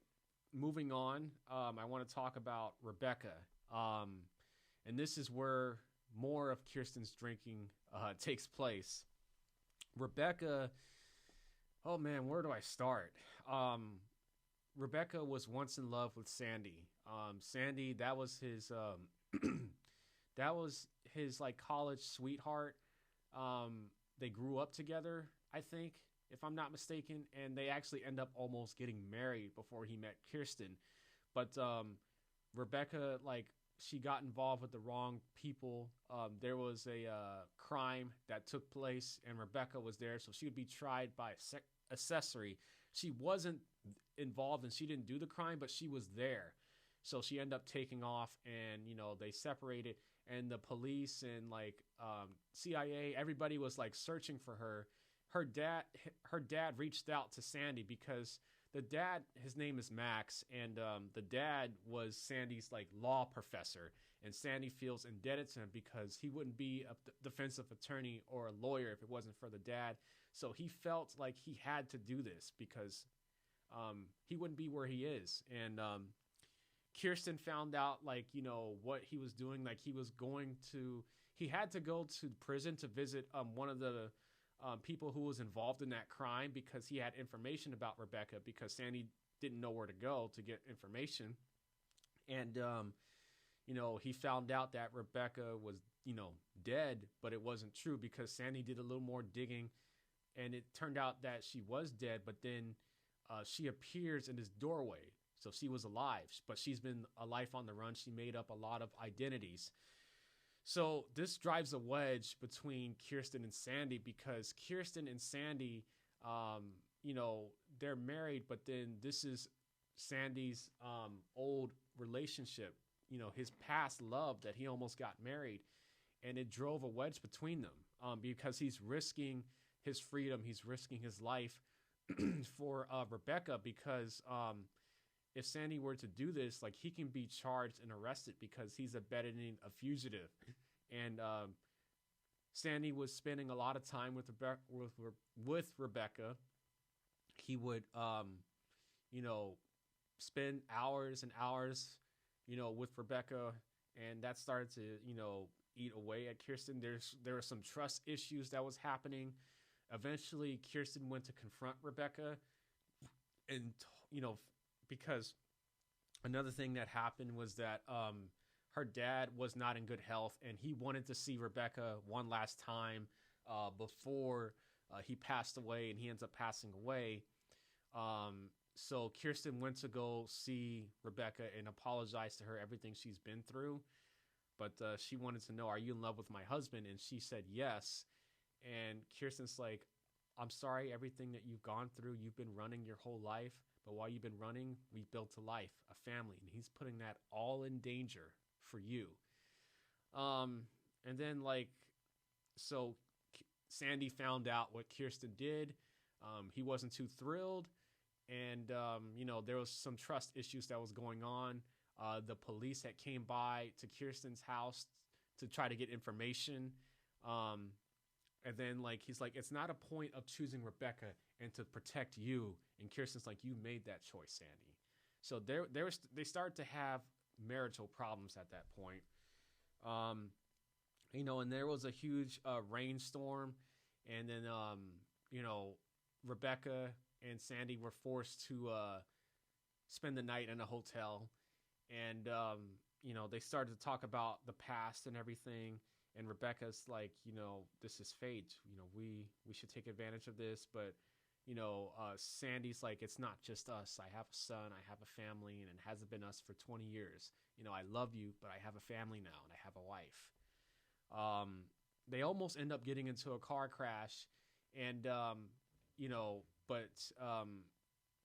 moving on, I want to talk about Rebecca. And this is where more of Kirsten's drinking takes place. Rebecca, oh man, where do I start? Rebecca was once in love with Sandy. Sandy, that was his college sweetheart. They grew up together, I think, if I'm not mistaken, and they actually end up almost getting married before he met Kirsten. But Rebecca, she got involved with the wrong people. There was a crime that took place, and Rebecca was there, so she would be tried by accessory. She wasn't involved, and she didn't do the crime, but she was there. So she ended up taking off, and they separated, and the police and CIA, everybody was searching for her. Her dad reached out to Sandy because the dad, his name is Max, and the dad was Sandy's law professor, and Sandy feels indebted to him because he wouldn't be a defensive attorney or a lawyer if it wasn't for the dad. So he felt like he had to do this because he wouldn't be where he is. And Kirsten found out what he was doing. He had to go to prison to visit one of the people who was involved in that crime because he had information about Rebecca because Sandy didn't know where to go to get information. And he found out that Rebecca was, dead, but it wasn't true because Sandy did a little more digging, and it turned out that she was dead, but then she appears in this doorway. So she was alive, but she's been a life on the run. She made up a lot of identities. So this drives a wedge between Kirsten and Sandy because Kirsten and Sandy, they're married, but then this is Sandy's old relationship, his past love that he almost got married. And it drove a wedge between them because he's risking his freedom. He's risking his life for Rebecca because if Sandy were to do this, like he can be charged and arrested because he's abetting a fugitive. And Sandy was spending a lot of time with Rebecca. He would, spend hours and hours, with Rebecca, and that started to, eat away at Kirsten. There were some trust issues that was happening. Eventually, Kirsten went to confront Rebecca, and because another thing that happened was that her dad was not in good health, and he wanted to see Rebecca one last time before he passed away, and he ends up passing away. So Kirsten went to go see Rebecca and apologize to her everything she's been through. But she wanted to know, are you in love with my husband? And she said yes. And Kirsten's like, I'm sorry, everything that you've gone through, you've been running your whole life. But while you've been running, we built a life, a family. And he's putting that all in danger for you. And then so Sandy found out what Kirsten did. He wasn't too thrilled. And, there was some trust issues that was going on. The police had came by to Kirsten's house to try to get information. And then he's like, it's not a point of choosing Rebecca and to protect you. And Kirsten's like, you made that choice, Sandy. So they started to have marital problems at that point. And there was a huge rainstorm. And then, Rebecca and Sandy were forced to spend the night in a hotel. And, they started to talk about the past and everything. And Rebecca's like, this is fate. We should take advantage of this. But, Sandy's like, it's not just us. I have a son. I have a family. And it hasn't been us for 20 years. I love you, but I have a family now. And I have a wife. They almost end up getting into a car crash. And, but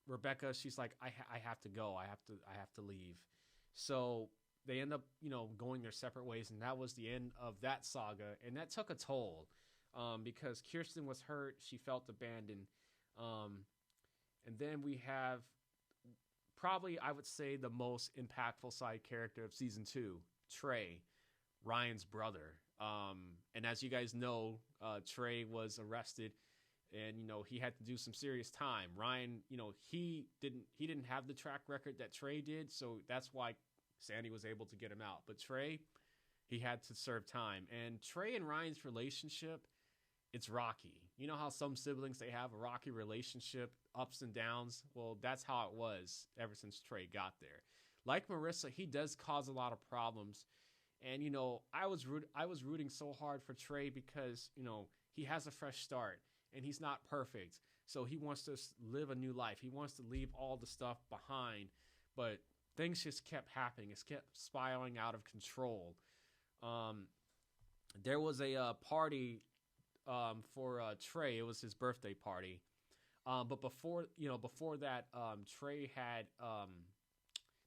Rebecca, she's like, I have to go. I have to leave. So they end up, going their separate ways. And that was the end of that saga. And that took a toll because Kirsten was hurt. She felt abandoned. And then we have probably, I would say, the most impactful side character of season 2, Trey, Ryan's brother. And as you guys know, Trey was arrested. And, he had to do some serious time. Ryan, he didn't have the track record that Trey did. So that's why Sandy was able to get him out. But Trey, he had to serve time. And Trey and Ryan's relationship, it's rocky. You know how some siblings, they have a rocky relationship, ups and downs? Well, that's how it was ever since Trey got there. Like Marissa, he does cause a lot of problems. And, I was rooting so hard for Trey because, he has a fresh start. And he's not perfect. So he wants to live a new life. He wants to leave all the stuff behind. But things just kept happening. It's kept spiraling out of control. There was a party for Trey. It was his birthday party. But before that, Trey had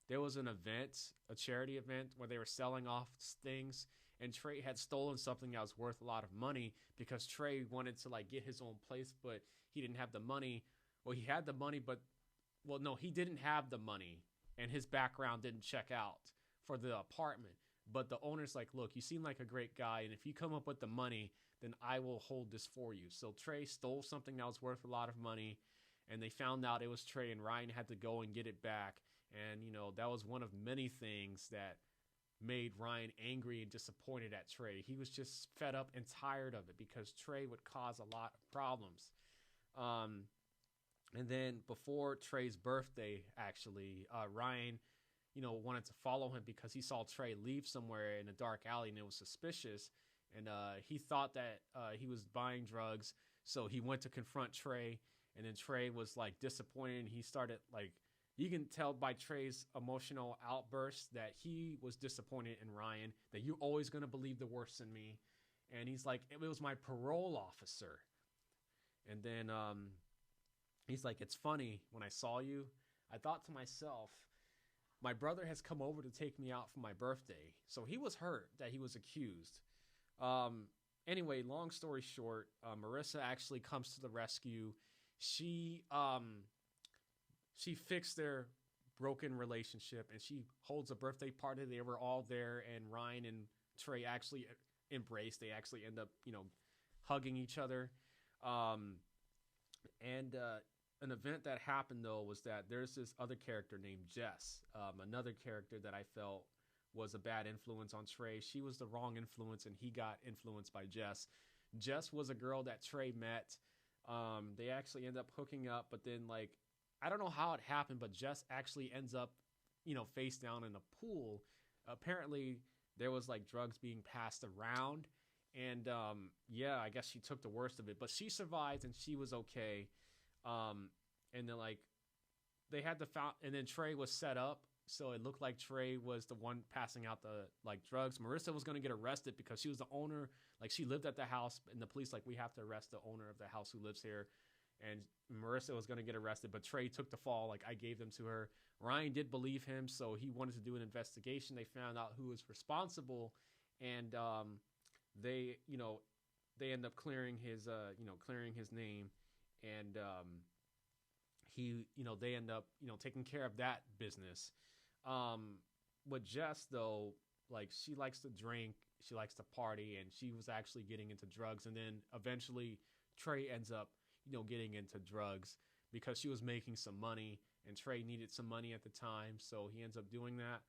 there was an event, a charity event where they were selling off things. And Trey had stolen something that was worth a lot of money because Trey wanted to get his own place, but he didn't have the money. Well, he had the money, he didn't have the money, and his background didn't check out for the apartment. But the owner's like, look, you seem like a great guy, and if you come up with the money, then I will hold this for you. So Trey stole something that was worth a lot of money, and they found out it was Trey, and Ryan had to go and get it back. And, that was one of many things that made Ryan angry and disappointed at Trey. He was just fed up and tired of it because Trey would cause a lot of problems. And then before Trey's birthday, actually, Ryan wanted to follow him because he saw Trey leave somewhere in a dark alley and it was suspicious. And he thought that he was buying drugs. So he went to confront Trey. And then Trey was like disappointed. And he started like, you can tell by Trey's emotional outburst that he was disappointed in Ryan, that you're always going to believe the worst in me. And he's like, it was my parole officer. And then he's like, it's funny, when I saw you, I thought to myself, my brother has come over to take me out for my birthday. So he was hurt that he was accused. Anyway, long story short, Marissa actually comes to the rescue. She fixed their broken relationship, and she holds a birthday party. They were all there, and Ryan and Trey actually embrace. They actually end up, hugging each other. And an event that happened, though, was that there's this other character named Jess, another character that I felt was a bad influence on Trey. She was the wrong influence, and he got influenced by Jess. Jess was a girl that Trey met. They actually end up hooking up, but then, I don't know how it happened, but Jess actually ends up, face down in a pool. Apparently, there was drugs being passed around, and I guess she took the worst of it, but she survived and she was okay. And then they had and then Trey was set up, so it looked like Trey was the one passing out the drugs. Marissa was going to get arrested because she was the owner. She lived at the house, and the police we have to arrest the owner of the house who lives here. And Marissa was going to get arrested, but Trey took the fall. I gave them to her. Ryan did believe him, so he wanted to do an investigation. They found out who was responsible, and they end up clearing his name, and he they end up taking care of that business. With Jess, though, she likes to drink, she likes to party, and she was actually getting into drugs. And then eventually Trey ends up getting into drugs because she was making some money, and Trey needed some money at the time, so he ends up doing that.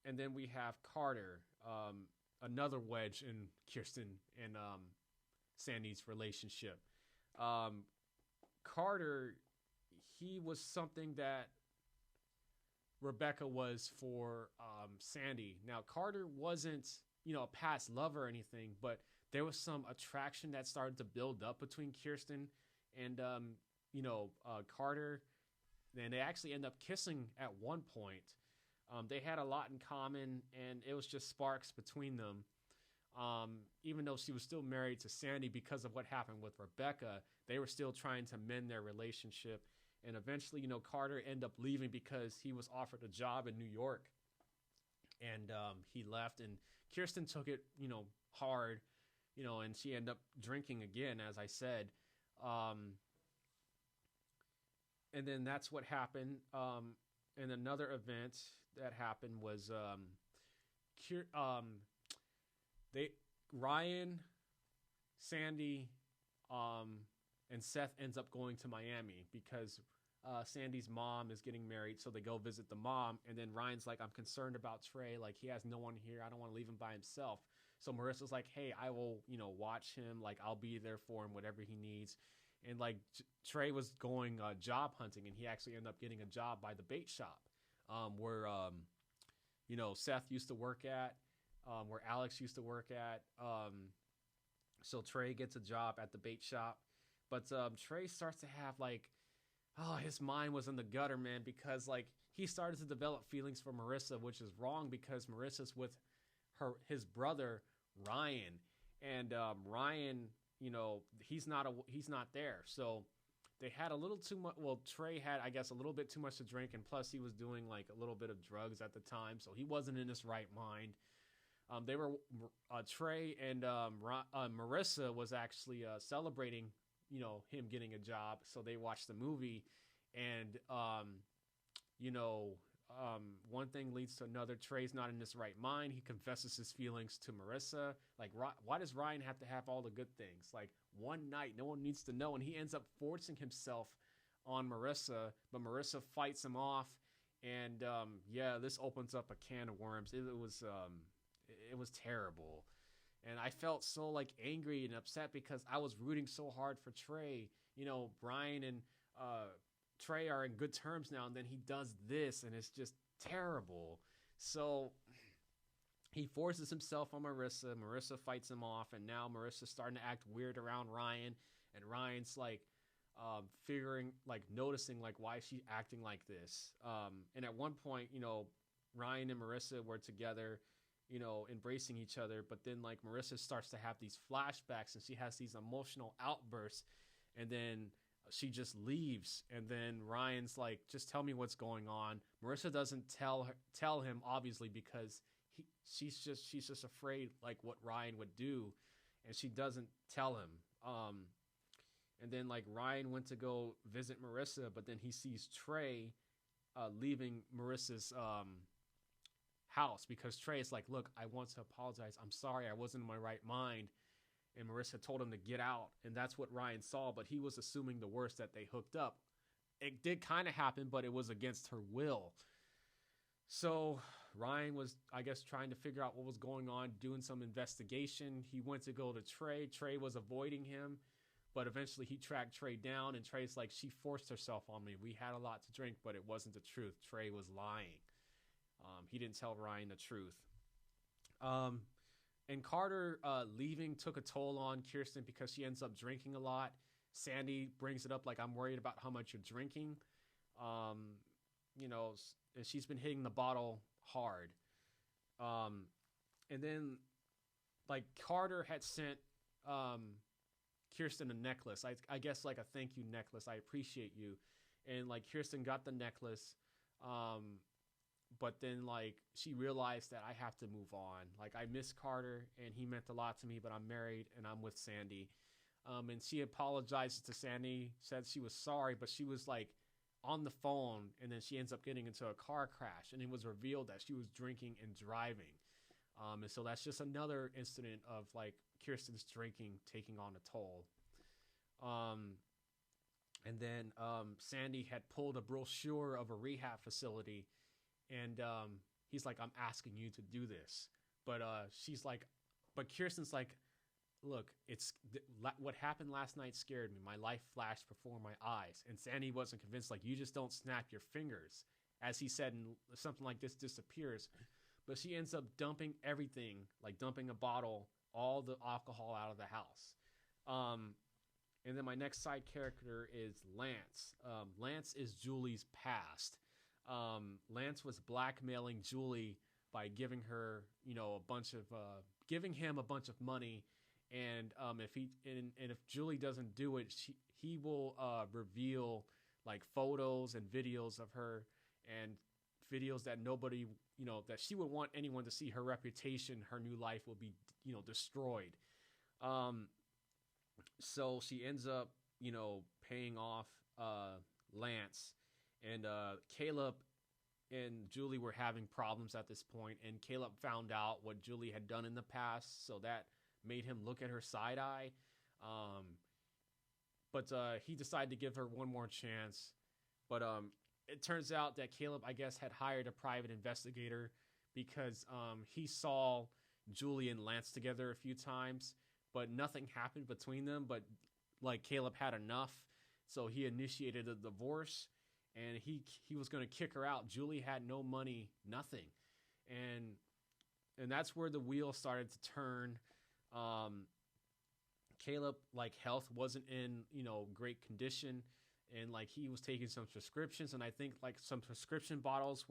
And then we have Carter, another wedge in Kirsten and Sandy's relationship. Carter, he was something that Rebecca was for Sandy. Now, Carter wasn't, a past lover or anything, but there was some attraction that started to build up between Kirsten and, Carter. And they actually end up kissing at one point. They had a lot in common, and it was just sparks between them. Even though she was still married to Sandy because of what happened with Rebecca, they were still trying to mend their relationship. And eventually, Carter ended up leaving because he was offered a job in New York. And he left, and Kirsten took it, hard, and she ended up drinking again, as I said. And then that's what happened. And another event that happened was Ryan, Sandy, and Seth ends up going to Miami because Sandy's mom is getting married, so they go visit the mom. And then Ryan's like, I'm concerned about Trey. He has no one here. I don't want to leave him by himself. So Marissa's like, hey, I will, watch him. I'll be there for him, whatever he needs. And Trey was going job hunting, and he actually ended up getting a job by the bait shop where, Seth used to work at, where Alex used to work at. So Trey gets a job at the bait shop. But Trey starts to have his mind was in the gutter, man, because he started to develop feelings for Marissa, which is wrong because Marissa's with his brother Ryan, and Ryan, he's not there. So they had a little too much. Well, Trey had, I guess, a little bit too much to drink, and plus he was doing a little bit of drugs at the time, so he wasn't in his right mind. They were Trey and Marissa was actually celebrating, him getting a job. So they watched the movie, and one thing leads to another. Trey's not in his right mind. He confesses his feelings to Marissa. Why does Ryan have to have all the good things? One night, no one needs to know, and he ends up forcing himself on Marissa, but Marissa fights him off, and this opens up a can of worms. It was terrible. And I felt so angry and upset because I was rooting so hard for Trey. Brian and Trey are in good terms now, and then he does this, and it's just terrible. So he forces himself on Marissa. Marissa fights him off, and now Marissa's starting to act weird around Ryan, and Ryan's like figuring, like noticing, like why is she acting like this. And at one point, Ryan and Marissa were together, embracing each other, but then like Marissa starts to have these flashbacks, and she has these emotional outbursts, and then she just leaves, and then Ryan's like, just tell me what's going on. Marissa doesn't tell him, obviously, because she's just afraid like what Ryan would do, and she doesn't tell him. And then like Ryan went to go visit Marissa, but then he sees Trey leaving Marissa's house, because Trey is like, look, I want to apologize. I'm sorry, I wasn't in my right mind. And Marissa told him to get out, and that's what Ryan saw, but he was assuming the worst, that they hooked up. It did kind of happen, but it was against her will. So Ryan was, I guess, trying to figure out what was going on, doing some investigation. He went to go to Trey. Trey was avoiding him, but eventually he tracked Trey down, and Trey's like, she forced herself on me. We had a lot to drink, but it wasn't the truth. Trey was lying. He didn't tell Ryan the truth. And Carter leaving took a toll on Kirsten, because she ends up drinking a lot. Sandy brings it up like, I'm worried about how much you're drinking. And she's been hitting the bottle hard. And then like Carter had sent Kirsten a necklace. I guess like a thank you necklace. I appreciate you. And like Kirsten got the necklace. But then like she realized that I have to move on. Like, I miss Carter and he meant a lot to me, but I'm married and I'm with Sandy. And she apologizes to Sandy, said she was sorry, but she was like on the phone, and then she ends up getting into a car crash, and it was revealed that she was drinking and driving. And so that's just another incident of like Kirsten's drinking taking on a toll. And then Sandy had pulled a brochure of a rehab facility, and he's like, I'm asking you to do this. But she's like, but Kirsten's like, look, what happened last night scared me. My life flashed before my eyes. And Sandy wasn't convinced, like, you just don't snap your fingers. As he said, and something like this disappears. But she ends up dumping everything, like dumping a bottle, all the alcohol out of the house. And then my next side character is Lance. Lance is Julie's past. Lance was blackmailing Julie by giving her, giving him a bunch of money. And if Julie doesn't do it, he will reveal like photos and videos of her, and videos that nobody, that she would want anyone to see. Her reputation, her new life will be, destroyed. So she ends up, paying off Lance, and Caleb and Julie were having problems at this point, and Caleb found out what Julie had done in the past, so that made him look at her side eye. But he decided to give her one more chance. But it turns out that Caleb, I guess, had hired a private investigator, because he saw Julie and Lance together a few times, but nothing happened between them. But like Caleb had enough, so he initiated a divorce, and he was going to kick her out. Julie had no money, nothing, and that's where the wheel started to turn. Caleb, like, health wasn't in, great condition, and like he was taking some prescriptions, and I think like some prescription bottles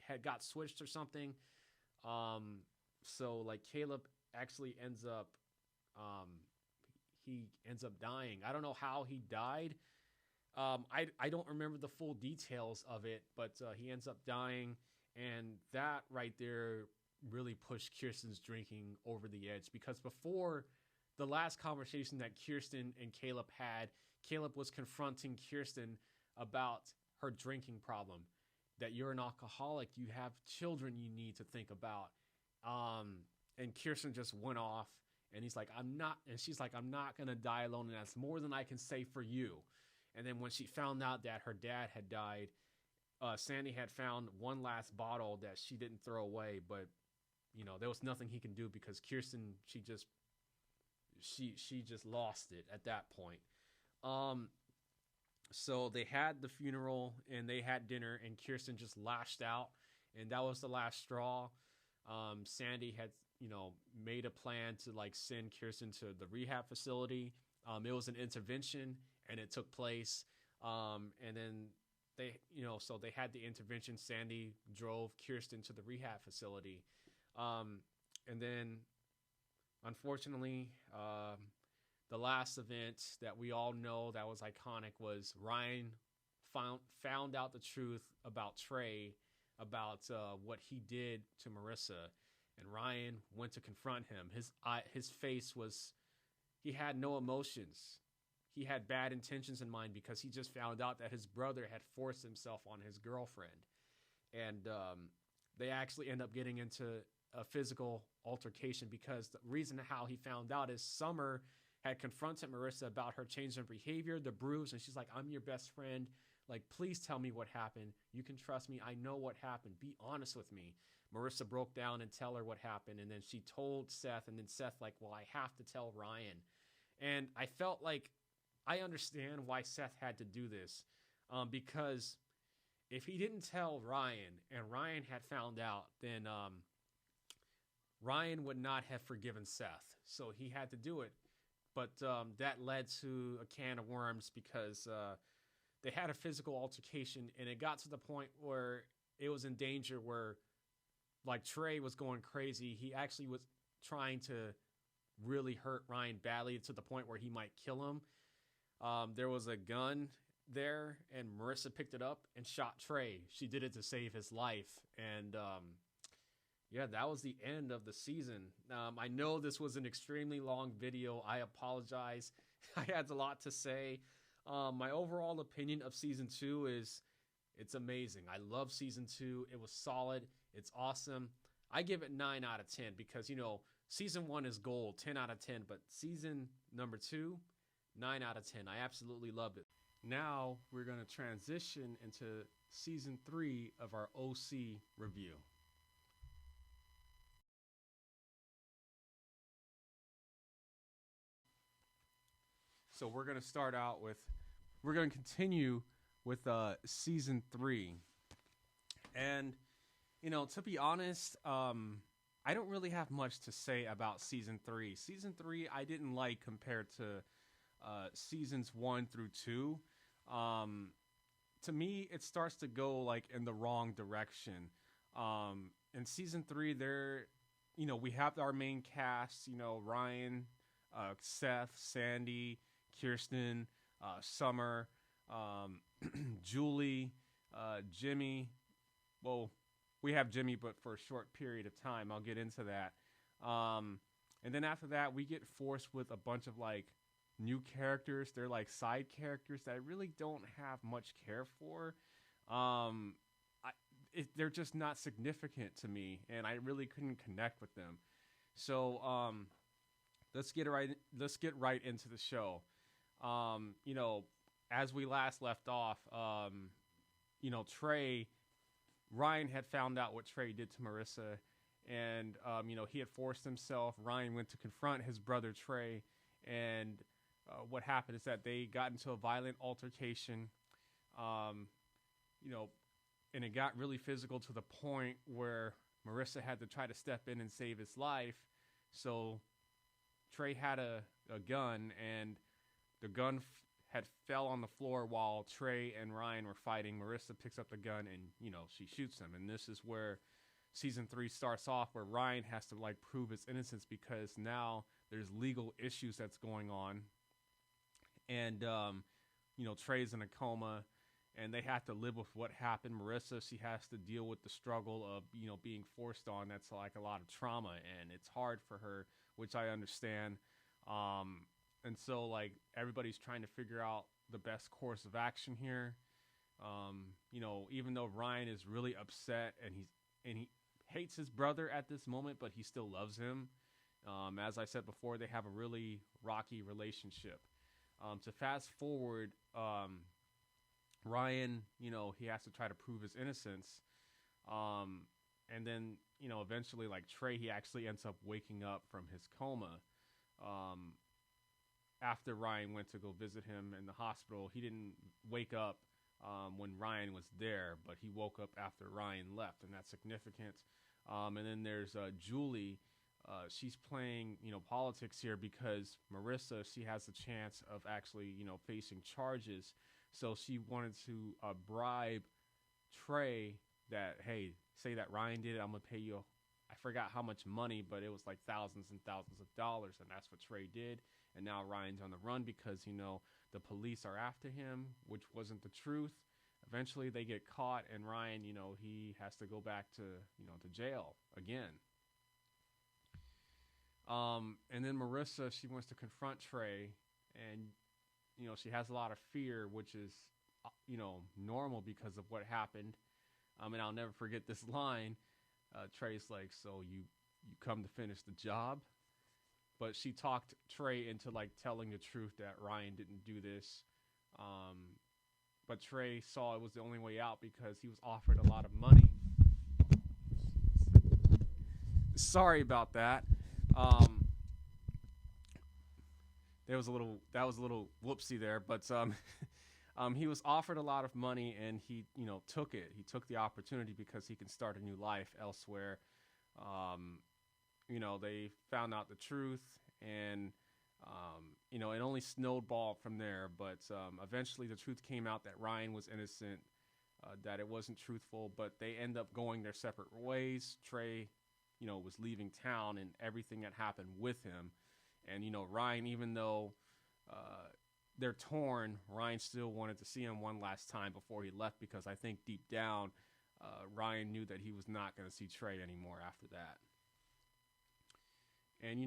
had got switched or something. So like Caleb actually ends up dying. I don't know how he died. I don't remember the full details of it, but he ends up dying, and that right there really pushed Kirsten's drinking over the edge, because before the last conversation that Kirsten and Caleb had, Caleb was confronting Kirsten about her drinking problem, that you're an alcoholic, you have children you need to think about. And Kirsten just went off, and he's like, and she's like, I'm not going to die alone, and that's more than I can say for you. And then when she found out that her dad had died, Sandy had found one last bottle that she didn't throw away, but there was nothing he can do, because Kirsten, she just lost it at that point. So they had the funeral and they had dinner, and Kirsten just lashed out, and that was the last straw. Sandy had, made a plan to like send Kirsten to the rehab facility. It was an intervention, and it took place. And then so they had the intervention. Sandy drove Kirsten to the rehab facility, um, and then unfortunately, the last event that we all know that was iconic was Ryan found out the truth about Trey, about what he did to Marissa, and Ryan went to confront him. His face was, he had no emotions. He had bad intentions in mind because he just found out that his brother had forced himself on his girlfriend, and they actually end up getting into a physical altercation because the reason how he found out is Summer had confronted Marissa about her change in behavior, the bruise, and she's like, "I'm your best friend. Like, please tell me what happened. You can trust me. I know what happened. Be honest with me." Marissa broke down and tell her what happened, and then she told Seth, and then Seth like, "Well, I have to tell Ryan." And I felt like I understand why Seth had to do this, because if he didn't tell Ryan and Ryan had found out, then Ryan would not have forgiven Seth. So he had to do it. But that led to a can of worms because they had a physical altercation, and it got to the point where it was in danger where like Trey was going crazy. He actually was trying to really hurt Ryan badly to the point where he might kill him. There was a gun there, and Marissa picked it up and shot Trey. She did it to save his life. And yeah, that was the end of the season. I know this was an extremely long video. I apologize. I had a lot to say. My overall opinion of season 2 is it's amazing. I love season 2. It was solid. It's awesome. I give it 9 out of 10 because, season 1 is gold, 10 out of 10. But season number 2, 9 out of 10. I absolutely loved it. Now we're going to transition into season 3 of our OC review. So we're going to start out with, we're going to continue with season 3. And, to be honest, I don't really have much to say about season 3. Season 3, I didn't like compared to seasons 1 through 2. To me, it starts to go like in the wrong direction. In season 3, we have our main cast, Ryan, Seth, Sandy, Kirsten, Summer, Julie, Jimmy. Well, we have Jimmy, but for a short period of time. I'll get into that. And then after that, we get forced with a bunch of like new characters. They're like side characters that I really don't have much care for. They're just not significant to me, and I really couldn't connect with them. So let's get right into the show. As we last left off, Ryan had found out what Trey did to Marissa, and he had forced himself. Ryan went to confront his brother Trey, and what happened is that they got into a violent altercation, and it got really physical to the point where Marissa had to try to step in and save his life. So Trey had a gun, and the gun had fell on the floor while Trey and Ryan were fighting. Marissa picks up the gun and, she shoots him. And this is where season 3 starts off, where Ryan has to like prove his innocence because now there's legal issues that's going on. And, Trey's in a coma and they have to live with what happened. Marissa, she has to deal with the struggle of, being forced on. That's like a lot of trauma, and it's hard for her, which I understand. And so like everybody's trying to figure out the best course of action here. Even though Ryan is really upset and he hates his brother at this moment, but he still loves him. As I said before, they have a really rocky relationship. To fast forward, Ryan, he has to try to prove his innocence. And then, eventually like Trey, he actually ends up waking up from his coma. after Ryan went to go visit him in the hospital, he didn't wake up when Ryan was there, but he woke up after Ryan left, and that's significant. And then there's Julie. She's playing, politics here because Marissa, she has a chance of actually, facing charges. So she wanted to bribe Trey that, hey, say that Ryan did it, I'm gonna pay you. I forgot how much money, but it was like thousands and thousands of dollars, and that's what Trey did. And now Ryan's on the run because the police are after him, which wasn't the truth. Eventually, they get caught, and Ryan, he has to go back to to jail again. And then Marissa, she wants to confront Trey, and she has a lot of fear, which is normal because of what happened. And I'll never forget this line. Trey's like, "So you come to finish the job?" But she talked Trey into like telling the truth that Ryan didn't do this. But Trey saw it was the only way out because he was offered a lot of money. Sorry about that. Um, that was a little whoopsie there, but he was offered a lot of money, and he took it. He took the opportunity because he can start a new life elsewhere. Um, they found out the truth, and it only snowballed from there. But eventually, the truth came out that Ryan was innocent, that it wasn't truthful. But they end up going their separate ways. Trey, was leaving town, and everything that happened with him. And Ryan, even though they're torn, Ryan still wanted to see him one last time before he left because I think deep down, Ryan knew that he was not going to see Trey anymore after that. And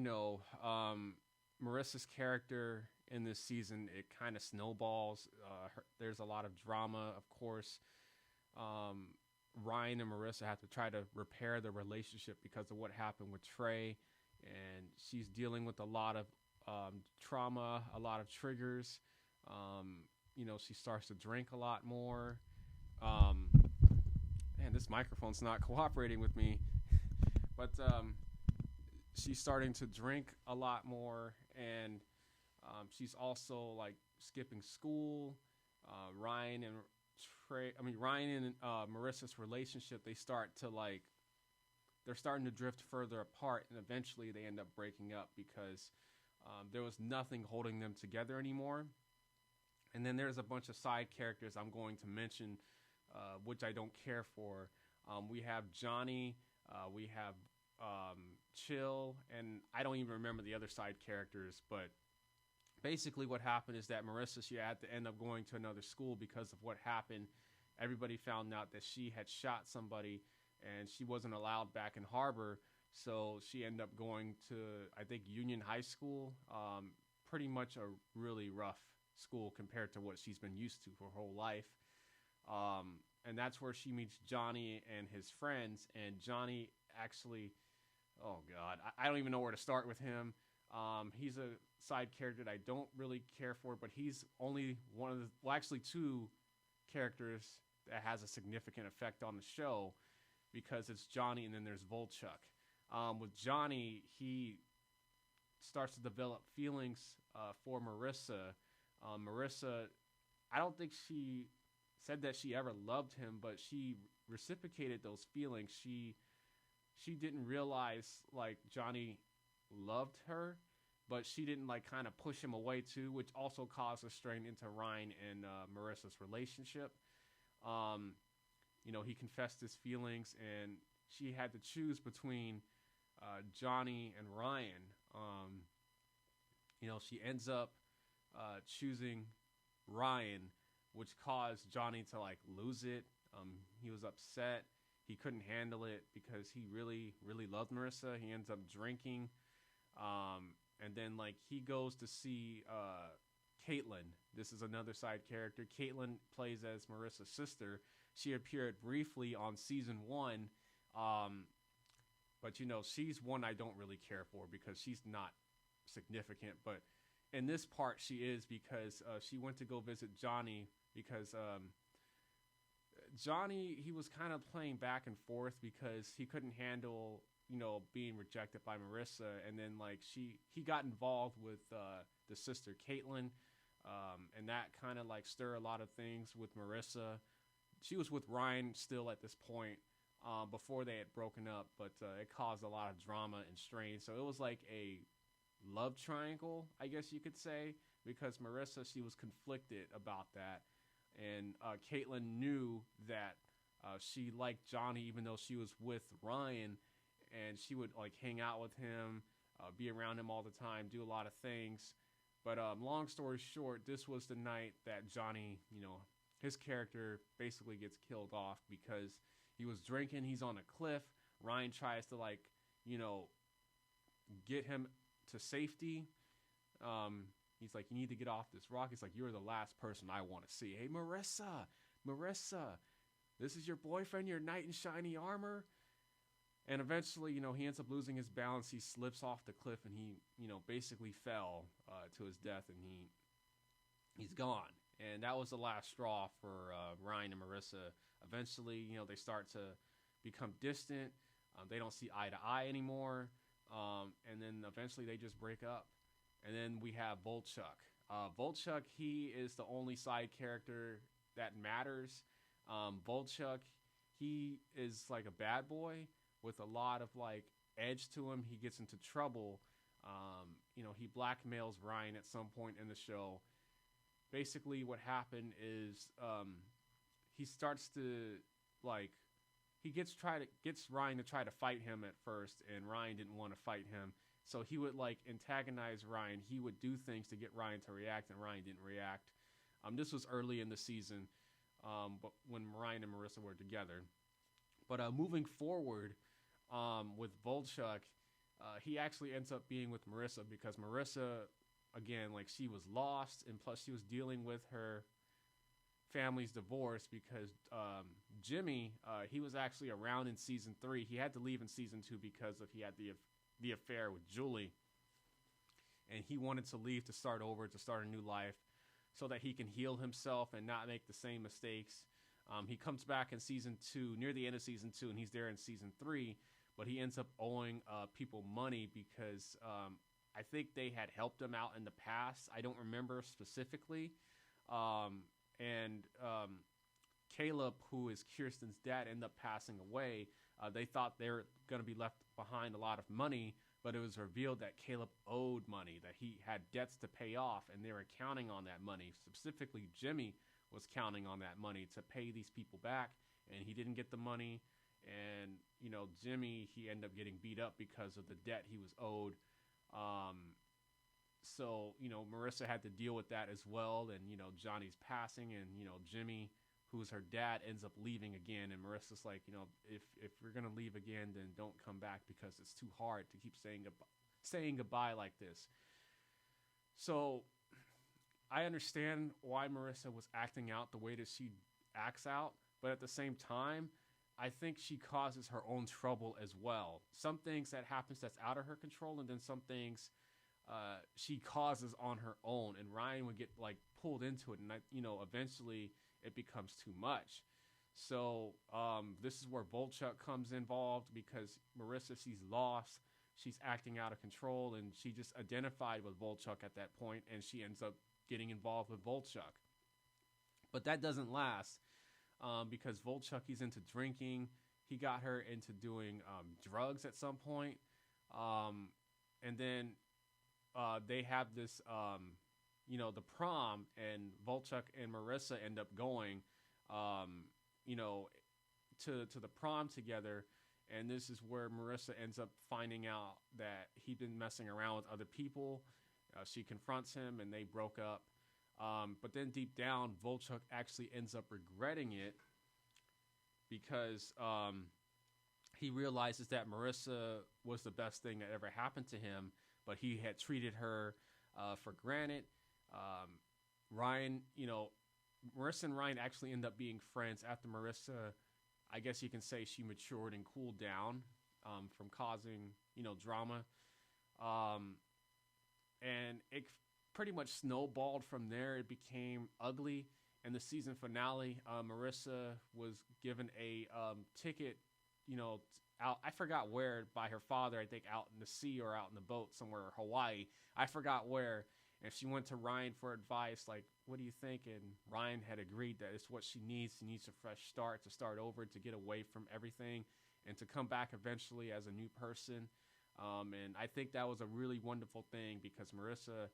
Marissa's character in this season, it kind of snowballs. There's a lot of drama, of course. Ryan and Marissa have to try to repair their relationship because of what happened with Trey, and she's dealing with a lot of trauma, a lot of triggers. She starts to drink a lot more. Man, this microphone's not cooperating with me. But she's starting to drink a lot more, and she's also like skipping school. Ryan and Marissa's relationship, they're starting to drift further apart, and eventually they end up breaking up because there was nothing holding them together anymore. And then there's a bunch of side characters I'm going to mention, which I don't care for. We have Johnny, we have Chill, and I don't even remember the other side characters, but basically what happened is that Marissa, she had to end up going to another school because of what happened. Everybody found out that she had shot somebody, and she wasn't allowed back in Harbor, so she ended up going to, I think, Union High School. Pretty much a really rough school compared to what she's been used to for her whole life. And that's where she meets Johnny and his friends, and Johnny actually, oh God, I don't even know where to start with him. He's a side character that I don't really care for, but he's only one of the, well, actually two characters that has a significant effect on the show because it's Johnny and then there's Volchuk. With Johnny, he starts to develop feelings for Marissa. Marissa, I don't think she said that she ever loved him, but she reciprocated those feelings. She didn't realize like Johnny loved her, but she didn't like kind of push him away too, which also caused a strain into Ryan and Marissa's relationship. He confessed his feelings, and she had to choose between Johnny and Ryan. She ends up choosing Ryan, which caused Johnny to like lose it. He was upset. He couldn't handle it because he really, really loved Marissa. He ends up drinking. And then like he goes to see Caitlin. This is another side character. Caitlin plays as Marissa's sister. She appeared briefly on season 1. But she's one I don't really care for because she's not significant. But in this part, she is because she went to go visit Johnny because Johnny, he was kind of playing back and forth because he couldn't handle, being rejected by Marissa, and then like he got involved with the sister Caitlin, and that kind of like stirred a lot of things with Marissa. She was with Ryan still at this point, before they had broken up, but it caused a lot of drama and strain. So it was like a love triangle, I guess you could say, because Marissa, she was conflicted about that, and Caitlin knew that she liked Johnny even though she was with Ryan, and she would like hang out with him, be around him all the time, do a lot of things. But long story short, this was the night that Johnny, his character basically gets killed off because he was drinking. He's on a cliff. Ryan tries to you know, get him to safety. He's like, you need to get off this rock. He's like, you're the last person I want to see. Hey, Marissa, this is your boyfriend, your knight in shiny armor. And eventually, he ends up losing his balance. He slips off the cliff and he, basically fell to his death, and he's gone. And that was the last straw for Ryan and Marissa. Eventually, they start to become distant. They don't see eye to eye anymore. And then eventually they just break up. And then we have Volchuk. Volchuk, he is the only side character that matters. Volchuk, he is like a bad boy with a lot of like edge to him. He gets into trouble. He blackmails Ryan at some point in the show. Basically what happened is he starts to he gets Ryan to try to fight him at first, and Ryan didn't want to fight him. So he would antagonize Ryan. He would do things to get Ryan to react, and Ryan didn't react. This was early in the season, but when Ryan and Marissa were together. But moving forward, with Volchuk, he actually ends up being with Marissa because Marissa, again, she was lost, and plus she was dealing with her family's divorce because Jimmy, he was actually around in season 3. He had to leave in season 2 because he had the affair with Julie, and he wanted to leave to start over, to start a new life, so that he can heal himself and not make the same mistakes. He comes back in season 2, near the end of season 2, and he's there in season 3, but he ends up owing people money because I think they had helped him out in the past. I don't remember specifically. And Caleb, who is Kirsten's dad, ended up passing away. They thought they were going to be left behind a lot of money, but it was revealed that Caleb owed money, that he had debts to pay off, and they were counting on that money. Specifically, Jimmy was counting on that money to pay these people back, and he didn't get the money. And, Jimmy, he ended up getting beat up because of the debt he was owed. So, Marissa had to deal with that as well. And, Johnny's passing, and, Jimmy, who's her dad, ends up leaving again. And Marissa's like, if we're going to leave again, then don't come back because it's too hard to keep saying goodbye like this. So I understand why Marissa was acting out the way that she acts out. But at the same time, I think she causes her own trouble as well. Some things that happens that's out of her control, and then some things she causes on her own, and Ryan would get pulled into it, and eventually it becomes too much. So this is where Volchuk comes involved because Marissa, she's lost, she's acting out of control, and she just identified with Volchuk at that point, and she ends up getting involved with Volchuk. But that doesn't last because Volchuk, he's into drinking. He got her into doing drugs at some point, and then they have this, the prom, and Volchuk and Marissa end up going, to the prom together. And this is where Marissa ends up finding out that he'd been messing around with other people. She confronts him, and they broke up. But then deep down, Volchuk actually ends up regretting it because he realizes that Marissa was the best thing that ever happened to him, but he had treated her for granted. Ryan, Marissa and Ryan actually end up being friends after Marissa, I guess you can say, she matured and cooled down from causing, drama. And it pretty much snowballed from there. It became ugly. In the season finale, Marissa was given a ticket, out. I forgot where by her father. I think out in the sea or out in the boat somewhere, Hawaii. I forgot where. And she went to Ryan for advice, like, what do you think? And Ryan had agreed that it's what she needs. She needs a fresh start, to start over, to get away from everything, and to come back eventually as a new person. And I think that was a really wonderful thing because Marissa,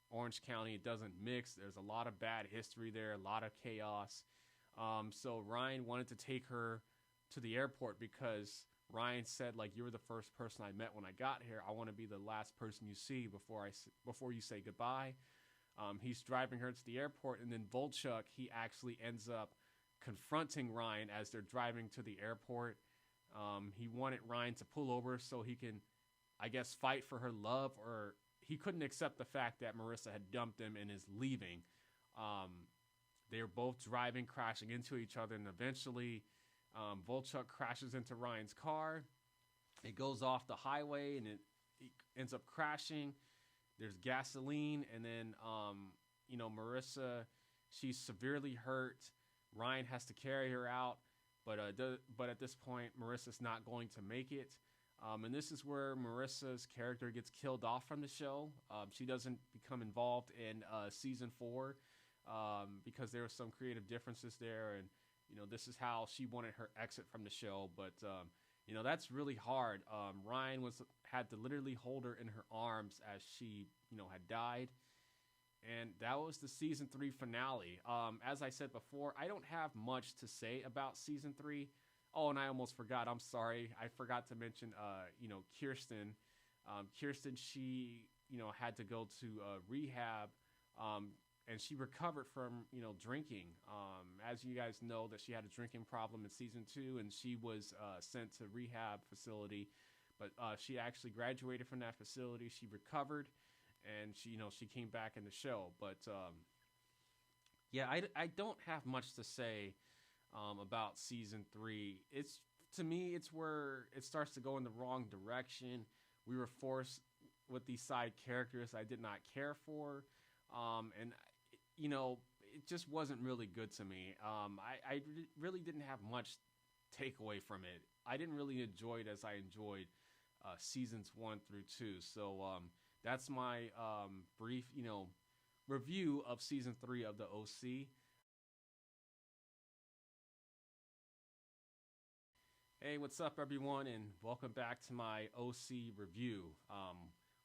Orange County, it doesn't mix. There's a lot of bad history there, a lot of chaos. So Ryan wanted to take her to the airport because Ryan said, like, you're the first person I met when I got here. I want to be the last person you see before you say goodbye. He's driving her to the airport, and then Volchuk, he actually ends up confronting Ryan as they're driving to the airport. He wanted Ryan to pull over so he can, I guess, fight for her love, or he couldn't accept the fact that Marissa had dumped him and is leaving. They were both driving, crashing into each other, and eventually Volchuk crashes into Ryan's car. It goes off the highway, and it ends up crashing. There's gasoline, and then, Marissa, she's severely hurt. Ryan has to carry her out, but at this point, Marissa's not going to make it. And this is where Marissa's character gets killed off from the show. She doesn't become involved in season 4 because there were some creative differences there, and this is how she wanted her exit from the show. But that's really hard. Ryan had to literally hold her in her arms as she had died, and that was the season 3 finale. As I said before, I don't have much to say about season 3. Oh, and I almost forgot. I'm sorry. I forgot to mention, Kirsten. Kirsten, she, had to go to rehab, and she recovered from, drinking. As you guys know, that she had a drinking problem in season 2, and she was sent to rehab facility. But she actually graduated from that facility. She recovered, and she came back in the show. But yeah, I don't have much to say about season 3. To me, it's where it starts to go in the wrong direction. We were forced with these side characters I did not care for, and it just wasn't really good to me. I really didn't have much takeaway from it. I didn't really enjoy it as I enjoyed seasons 1 through 2. So that's my brief, review of season 3 of the OC. Hey, what's up, everyone, and welcome back to my OC review.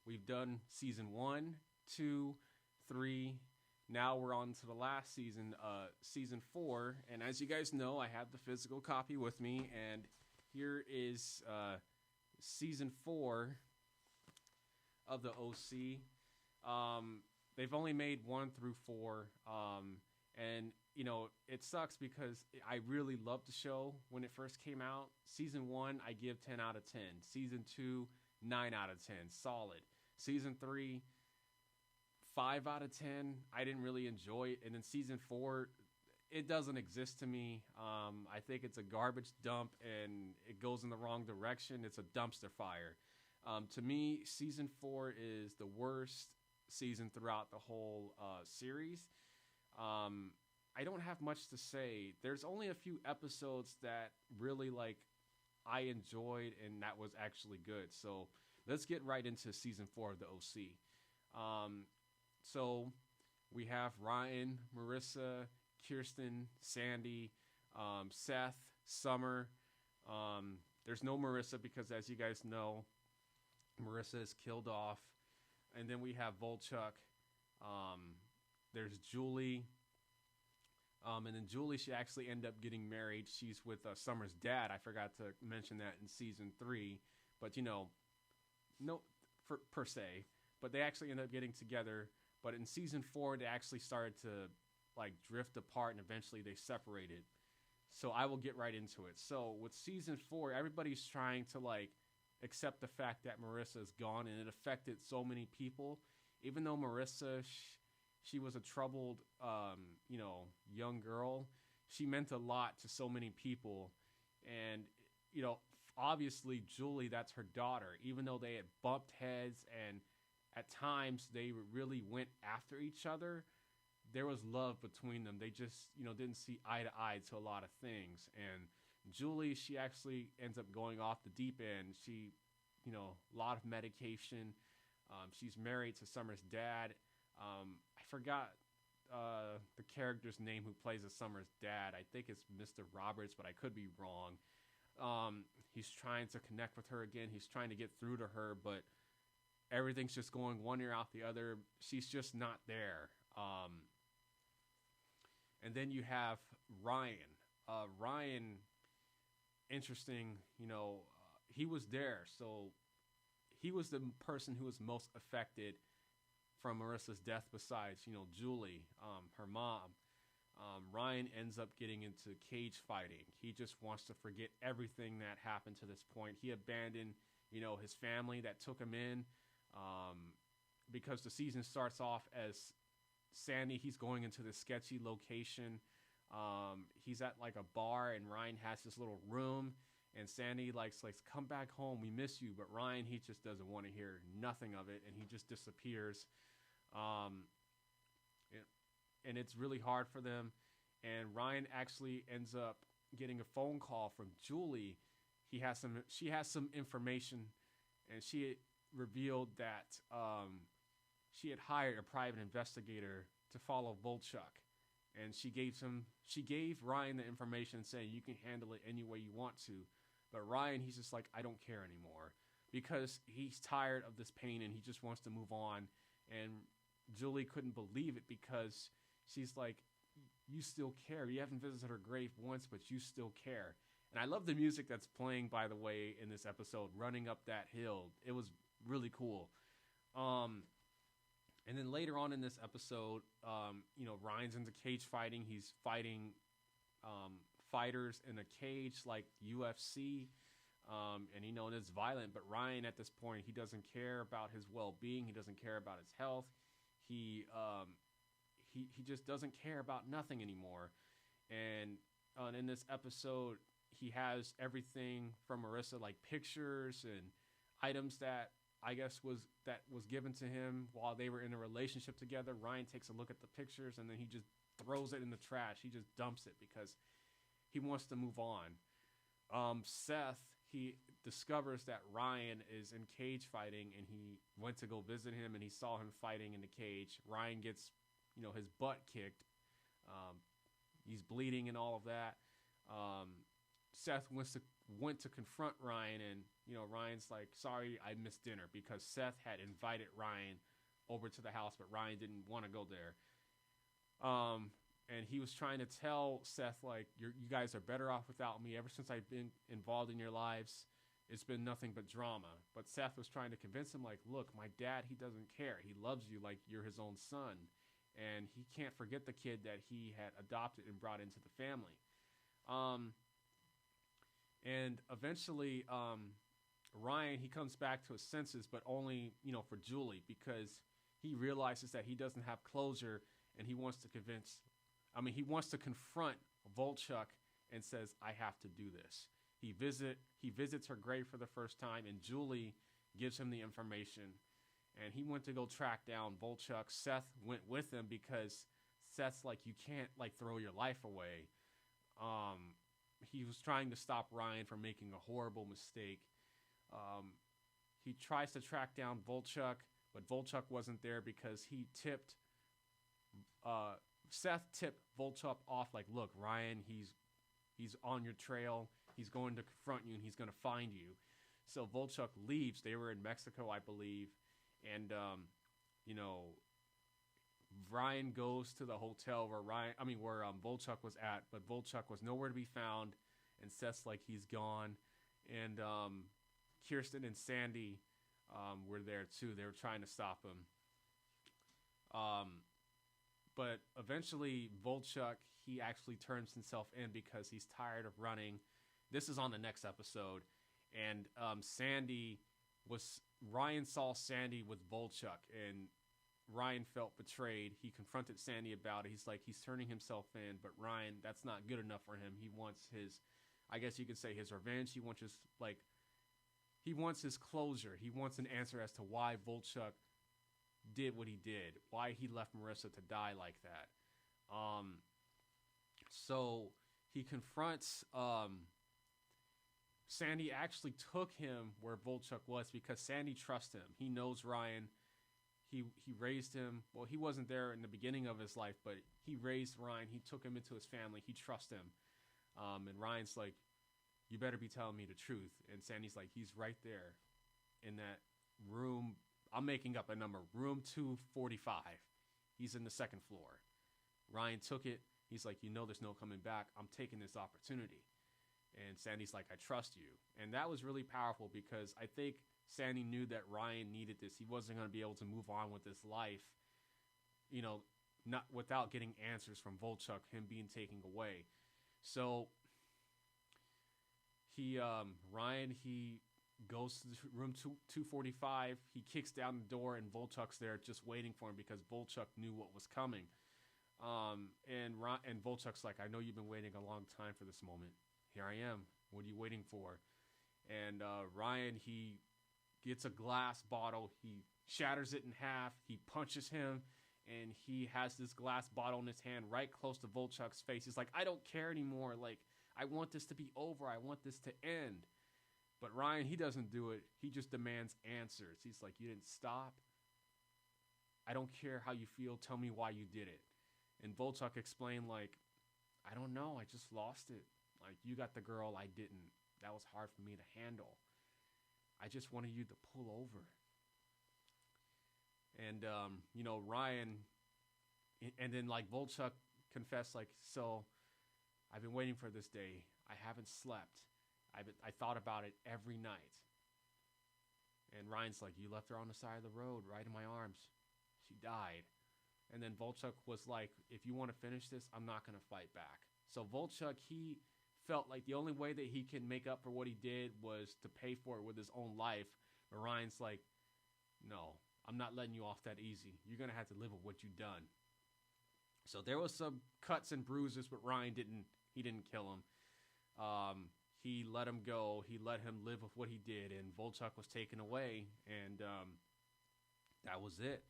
We've done season 1, 2, 3. Now we're on to the last season, season 4. And as you guys know, I have the physical copy with me, and here is season 4 of the OC. They've only made 1 through 4, and it sucks because I really loved the show when it first came out. Season 1, I give 10 out of 10. Season 2, 9 out of 10. Solid. Season 3, 5 out of 10. I didn't really enjoy it. And then season 4, it doesn't exist to me. I think it's a garbage dump, and it goes in the wrong direction. It's a dumpster fire. To me, season 4 is the worst season throughout the whole series. I don't have much to say. There's only a few episodes that really I enjoyed, and that was actually good. So let's get right into season 4 of the OC. So we have Ryan, Marissa, Kirsten, Sandy, Seth, Summer. There's no Marissa because, as you guys know, Marissa is killed off. And then we have Volchuk. There's Julie. And then Julie, she actually ended up getting married. She's with Summer's dad. I forgot to mention that in season 3. But, no, per se. But they actually ended up getting together. But in season 4, they actually started to, drift apart, and eventually they separated. So I will get right into it. So with season 4, everybody's trying to, accept the fact that Marissa is gone, and it affected so many people. Even though Marissa, she was a troubled, young girl, she meant a lot to so many people. And, obviously Julie, that's her daughter. Even though they had bumped heads and at times they really went after each other, there was love between them. They just, didn't see eye to eye to a lot of things. And Julie, she actually ends up going off the deep end. She, a lot of medication. She's married to Summer's dad. I forgot the character's name who plays a Summer's dad. I think it's Mr. Roberts, but I could be wrong. He's trying to connect with her again. He's trying to get through to her, but everything's just going one ear out the other. She's just not there. And then you have Ryan. Ryan, interesting, he was there. So he was the person who was most affected from Marissa's death besides, Julie, her mom. Ryan ends up getting into cage fighting. He just wants to forget everything that happened to this point. He abandoned, his family that took him in, because the season starts off as Sandy. He's going into this sketchy location. He's at like a bar, and Ryan has this little room, and Sandy likes come back home, we miss you. But Ryan, he just doesn't want to hear nothing of it, and he just disappears. And it's really hard for them. And Ryan actually ends up getting a phone call from Julie. She has some information, and she had revealed that she had hired a private investigator to follow Volchuk. And she gave Ryan the information saying, you can handle it any way you want to. But Ryan, he's just like, I don't care anymore, because he's tired of this pain and he just wants to move on. And Julie couldn't believe it, because she's like, you still care. You haven't visited her grave once, but you still care. And I love the music that's playing, by the way, in this episode, Running Up That Hill. It was really cool. And then later on in this episode, Ryan's into cage fighting. He's fighting fighters in a cage like UFC. And it's violent. But Ryan, at this point, he doesn't care about his well-being. He doesn't care about his health. He just doesn't care about nothing anymore. And in this episode, he has everything from Marissa, like pictures and items that I guess was given to him while they were in a relationship together. Ryan takes a look at the pictures, and then he just throws it in the trash. He just dumps it because he wants to move on. Seth, he discovers that Ryan is in cage fighting, and he went to go visit him, and he saw him fighting in the cage. Ryan gets, his butt kicked. He's bleeding and all of that. Seth went to confront Ryan, and Ryan's like, sorry, I missed dinner, because Seth had invited Ryan over to the house, but Ryan didn't want to go there. And he was trying to tell Seth, like, you guys are better off without me. Ever since I've been involved in your lives, it's been nothing but drama. But Seth was trying to convince him, like, look, my dad, he doesn't care. He loves you like you're his own son. And he can't forget the kid that he had adopted and brought into the family. And eventually, Ryan, he comes back to his senses, but only, for Julie, because he realizes that he doesn't have closure, and he wants to confront Volchuk and says, I have to do this. He visits her grave for the first time, and Julie gives him the information, and he went to go track down Volchuk. Seth went with him because Seth's like, you can't throw your life away. He was trying to stop Ryan from making a horrible mistake. He tries to track down Volchuk, but Volchuk wasn't there because Seth tipped Volchuk off, like, look, Ryan, he's on your trail. He's going to confront you, and he's going to find you. So Volchuk leaves. They were in Mexico, I believe. And, Ryan goes to the hotel where Volchuk was at, but Volchuk was nowhere to be found. And Seth's like, he's gone. And Kirsten and Sandy were there too. They were trying to stop him. But eventually Volchuk, he actually turns himself in because he's tired of running. This is on the next episode. And Ryan saw Sandy with Volchuk, and Ryan felt betrayed. He confronted Sandy about it. He's like, he's turning himself in, but Ryan, that's not good enough for him. He wants his, I guess you could say, his revenge. He wants his closure. He wants an answer as to why Volchuk did what he did, why he left Marissa to die like that. So he confronts Sandy actually took him where Volchuk was because Sandy trusts him. He knows Ryan. He raised him. Well, he wasn't there in the beginning of his life, but he raised Ryan. He took him into his family. He trusts him. And Ryan's like, you better be telling me the truth. And Sandy's like, he's right there in that room. I'm making up a number. Room 245. He's in the second floor. Ryan took it. He's like, there's no coming back. I'm taking this opportunity. And Sandy's like, I trust you. And that was really powerful because I think Sandy knew that Ryan needed this. He wasn't going to be able to move on with his life, not without getting answers from Volchuk, him being taken away. So Ryan goes to room 245. He kicks down the door, and Volchuk's there just waiting for him because Volchuk knew what was coming. And Volchuk's like, I know you've been waiting a long time for this moment. Here I am. What are you waiting for? And Ryan, he gets a glass bottle. He shatters it in half. He punches him, and he has this glass bottle in his hand right close to Volchuk's face. He's like, I don't care anymore. Like, I want this to be over. I want this to end. But Ryan, he doesn't do it. He just demands answers. He's like, you didn't stop. I don't care how you feel. Tell me why you did it. And Volchuk explained, like, I don't know. I just lost it. Like, you got the girl. I didn't. That was hard for me to handle. I just wanted you to pull over. And, Ryan, and then, like, Volchuk confessed, like, so I've been waiting for this day. I haven't slept. I thought about it every night. And Ryan's like, you left her on the side of the road, right in my arms. She died. And then Volchuk was like, if you want to finish this, I'm not going to fight back. So Volchuk, he felt like the only way that he can make up for what he did was to pay for it with his own life. But Ryan's like, no, I'm not letting you off that easy. You're going to have to live with what you've done. So there was some cuts and bruises, but Ryan didn't kill him. He let him go. He let him live with what he did, and Volchuk was taken away, and that was it.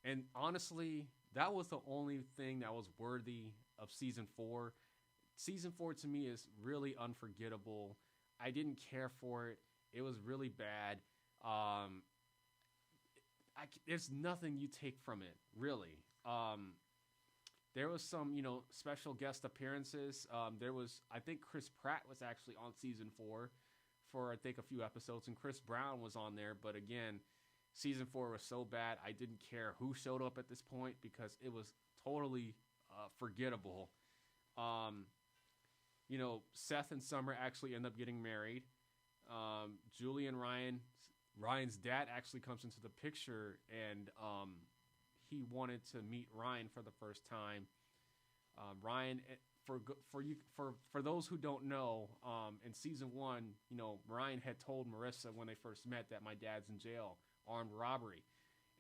And honestly, that was the only thing that was worthy of Season 4. Season 4 to me is really unforgettable. I didn't care for it. It was really bad. There's nothing you take from it, really. There was some, special guest appearances. I think Chris Pratt was actually on Season 4 for, I think, a few episodes, and Chris Brown was on there. But again, Season 4 was so bad, I didn't care who showed up at this point because it was totally forgettable. Seth and Summer actually end up getting married. Julie and Ryan's dad actually comes into the picture, and he wanted to meet Ryan for the first time. Ryan, for those who don't know, in Season 1, Ryan had told Marissa when they first met that my dad's in jail, armed robbery.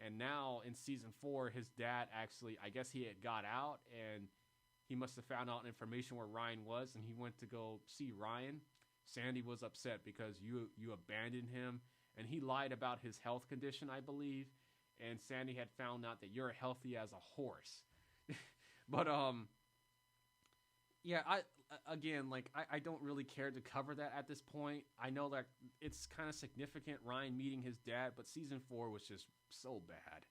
And now in Season 4, his dad actually, I guess he had got out, and he must have found out information where Ryan was, and he went to go see Ryan. Sandy was upset because you abandoned him, and he lied about his health condition, I believe. And Sandy had found out that you're healthy as a horse. But, yeah, I don't really care to cover that at this point. I know that it's kind of significant, Ryan meeting his dad, but Season 4 was just so bad.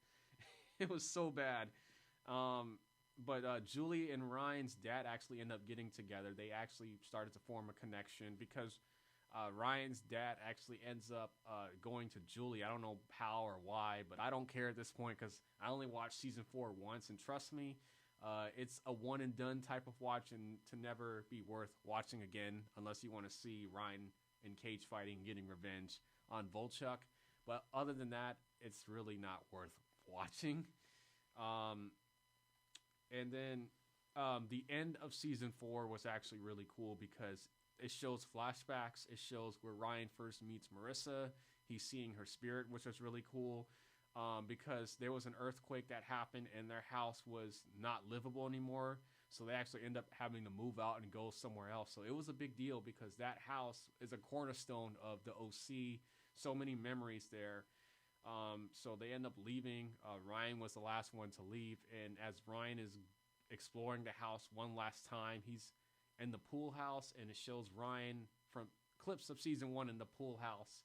It was so bad. But Julie and Ryan's dad actually ended up getting together. They actually started to form a connection because Ryan's dad actually ends up going to Julie. I don't know how or why, but I don't care at this point because I only watched Season 4 once. And trust me, it's a one and done type of watch and to never be worth watching again unless you want to see Ryan in cage fighting, getting revenge on Volchuk. But other than that, it's really not worth watching. And then the end of Season 4 was actually really cool because it shows flashbacks. It shows where Ryan first meets Marissa. He's seeing her spirit, which was really cool because there was an earthquake that happened and their house was not livable anymore. So they actually end up having to move out and go somewhere else. So it was a big deal because that house is a cornerstone of the OC. So many memories there. So they end up leaving. Ryan was the last one to leave. And as Ryan is exploring the house one last time, he's in the pool house, and it shows Ryan from clips of season 1 in the pool house,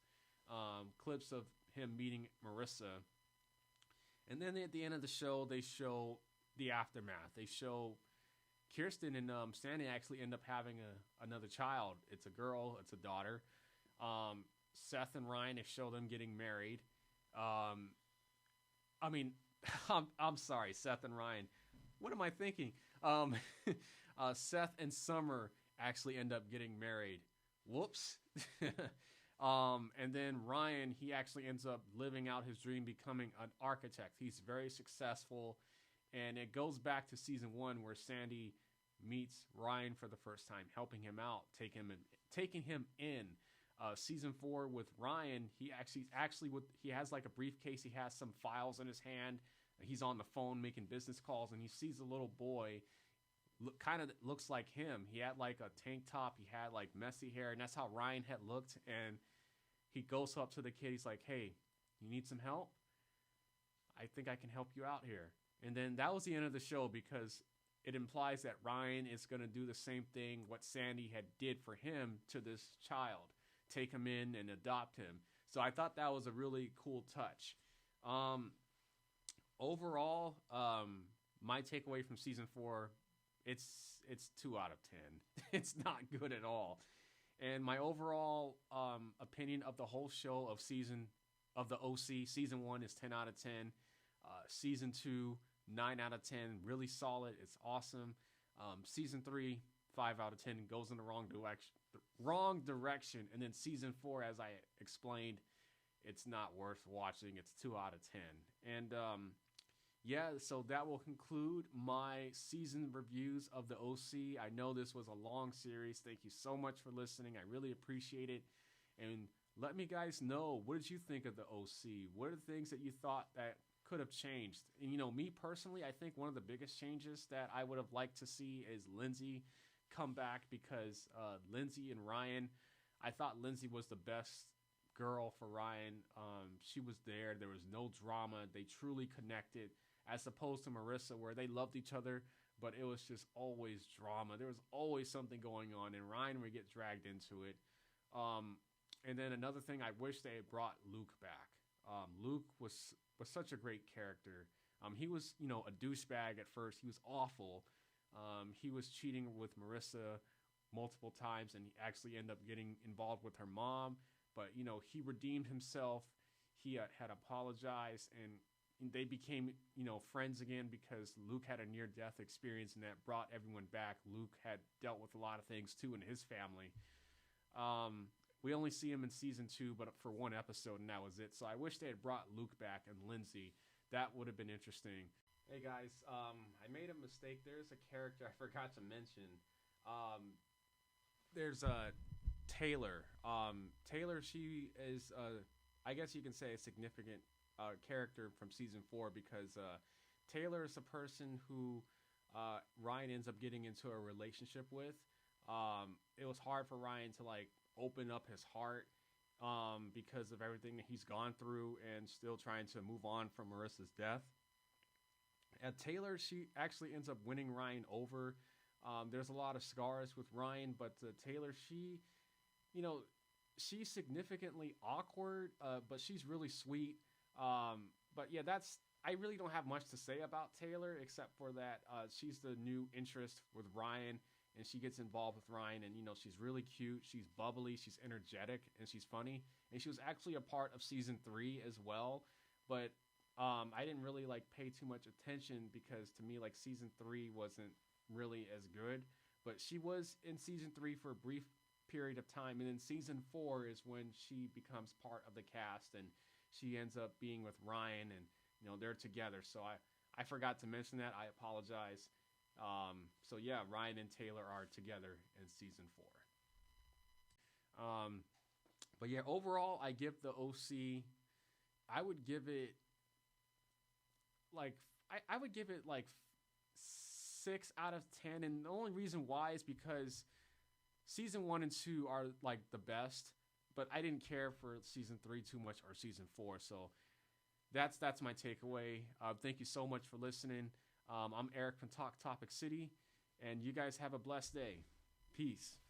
clips of him meeting Marissa. And then at the end of the show, they show the aftermath. They show Kirsten and Sandy actually end up having another child. It's a girl. It's a daughter. Seth and Ryan, they show them getting married. I mean, I'm sorry, Seth and Ryan. What am I thinking? Seth and Summer actually end up getting married. Whoops. And then Ryan, he actually ends up living out his dream, becoming an architect. He's very successful. And it goes back to season 1 where Sandy meets Ryan for the first time, helping him out, taking him in. Season 4 with Ryan, he has like a briefcase. He has some files in his hand. He's on the phone making business calls, and he sees a little boy, kind of looks like him. He had like a tank top. He had like messy hair, and that's how Ryan had looked. And he goes up to the kid. He's like, "Hey, you need some help? I think I can help you out here." And then that was the end of the show, because it implies that Ryan is going to do the same thing what Sandy had did for him to this child, take him in and adopt him. So I thought that was a really cool touch. Overall, my takeaway from season 4, it's 2 out of 10. It's not good at all. And my overall opinion of the whole show of the OC, season 1 is 10 out of 10. Season 2, 9 out of 10. Really solid. It's awesome. Season 3, 5 out of 10. Goes in the wrong direction. And then season 4, as I explained, it's not worth watching. It's 2 out of 10. And yeah, so that will conclude my season reviews of the OC. I know this was a long series. Thank you so much for listening. I really appreciate it. And let me guys know, what did you think of the OC? What are the things that you thought that could have changed? And me personally, I think one of the biggest changes that I would have liked to see is Lindsay come back, because Lindsay and Ryan, I thought Lindsay was the best girl for Ryan. She was there. There was no drama. They truly connected, as opposed to Marissa, where they loved each other, but it was just always drama. There was always something going on, and Ryan would get dragged into it. And then another thing, I wish they had brought Luke back. Luke was such a great character. He was, a douchebag at first. He was awful. He was cheating with Marissa multiple times, and he actually ended up getting involved with her mom. But, he redeemed himself. He had apologized, and they became, friends again, because Luke had a near-death experience, and that brought everyone back. Luke had dealt with a lot of things, too, in his family. We only see him in season 2, but for one episode, and that was it. So I wish they had brought Luke back and Lindsay. That would have been interesting. Hey, guys, I made a mistake. There's a character I forgot to mention. There's Taylor. Taylor, she is, I guess you can say, a significant character from season 4, because Taylor is a person who Ryan ends up getting into a relationship with. It was hard for Ryan to open up his heart because of everything that he's gone through, and still trying to move on from Marissa's death. And Taylor, she actually ends up winning Ryan over. There's a lot of scars with Ryan, but Taylor, she's significantly awkward, but she's really sweet. But yeah, I really don't have much to say about Taylor, except for that she's the new interest with Ryan, and she gets involved with Ryan, and she's really cute, she's bubbly, she's energetic, and she's funny. And she was actually a part of season 3 as well, but I didn't really pay too much attention, because to me season 3 wasn't really as good. But she was in season 3 for a brief period of time, and then season 4 is when she becomes part of the cast, and she ends up being with Ryan, and they're together. So I forgot to mention that. I apologize. So yeah, Ryan and Taylor are together in season 4. But yeah, overall, I give the OC, I would give it I would give it 6 out of 10. And the only reason why is because season 1 and 2 are the best, but I didn't care for season 3 too much, or season 4. So that's my takeaway. Thank you so much for listening. I'm Eric from Talk Topic City, and you guys have a blessed day. Peace.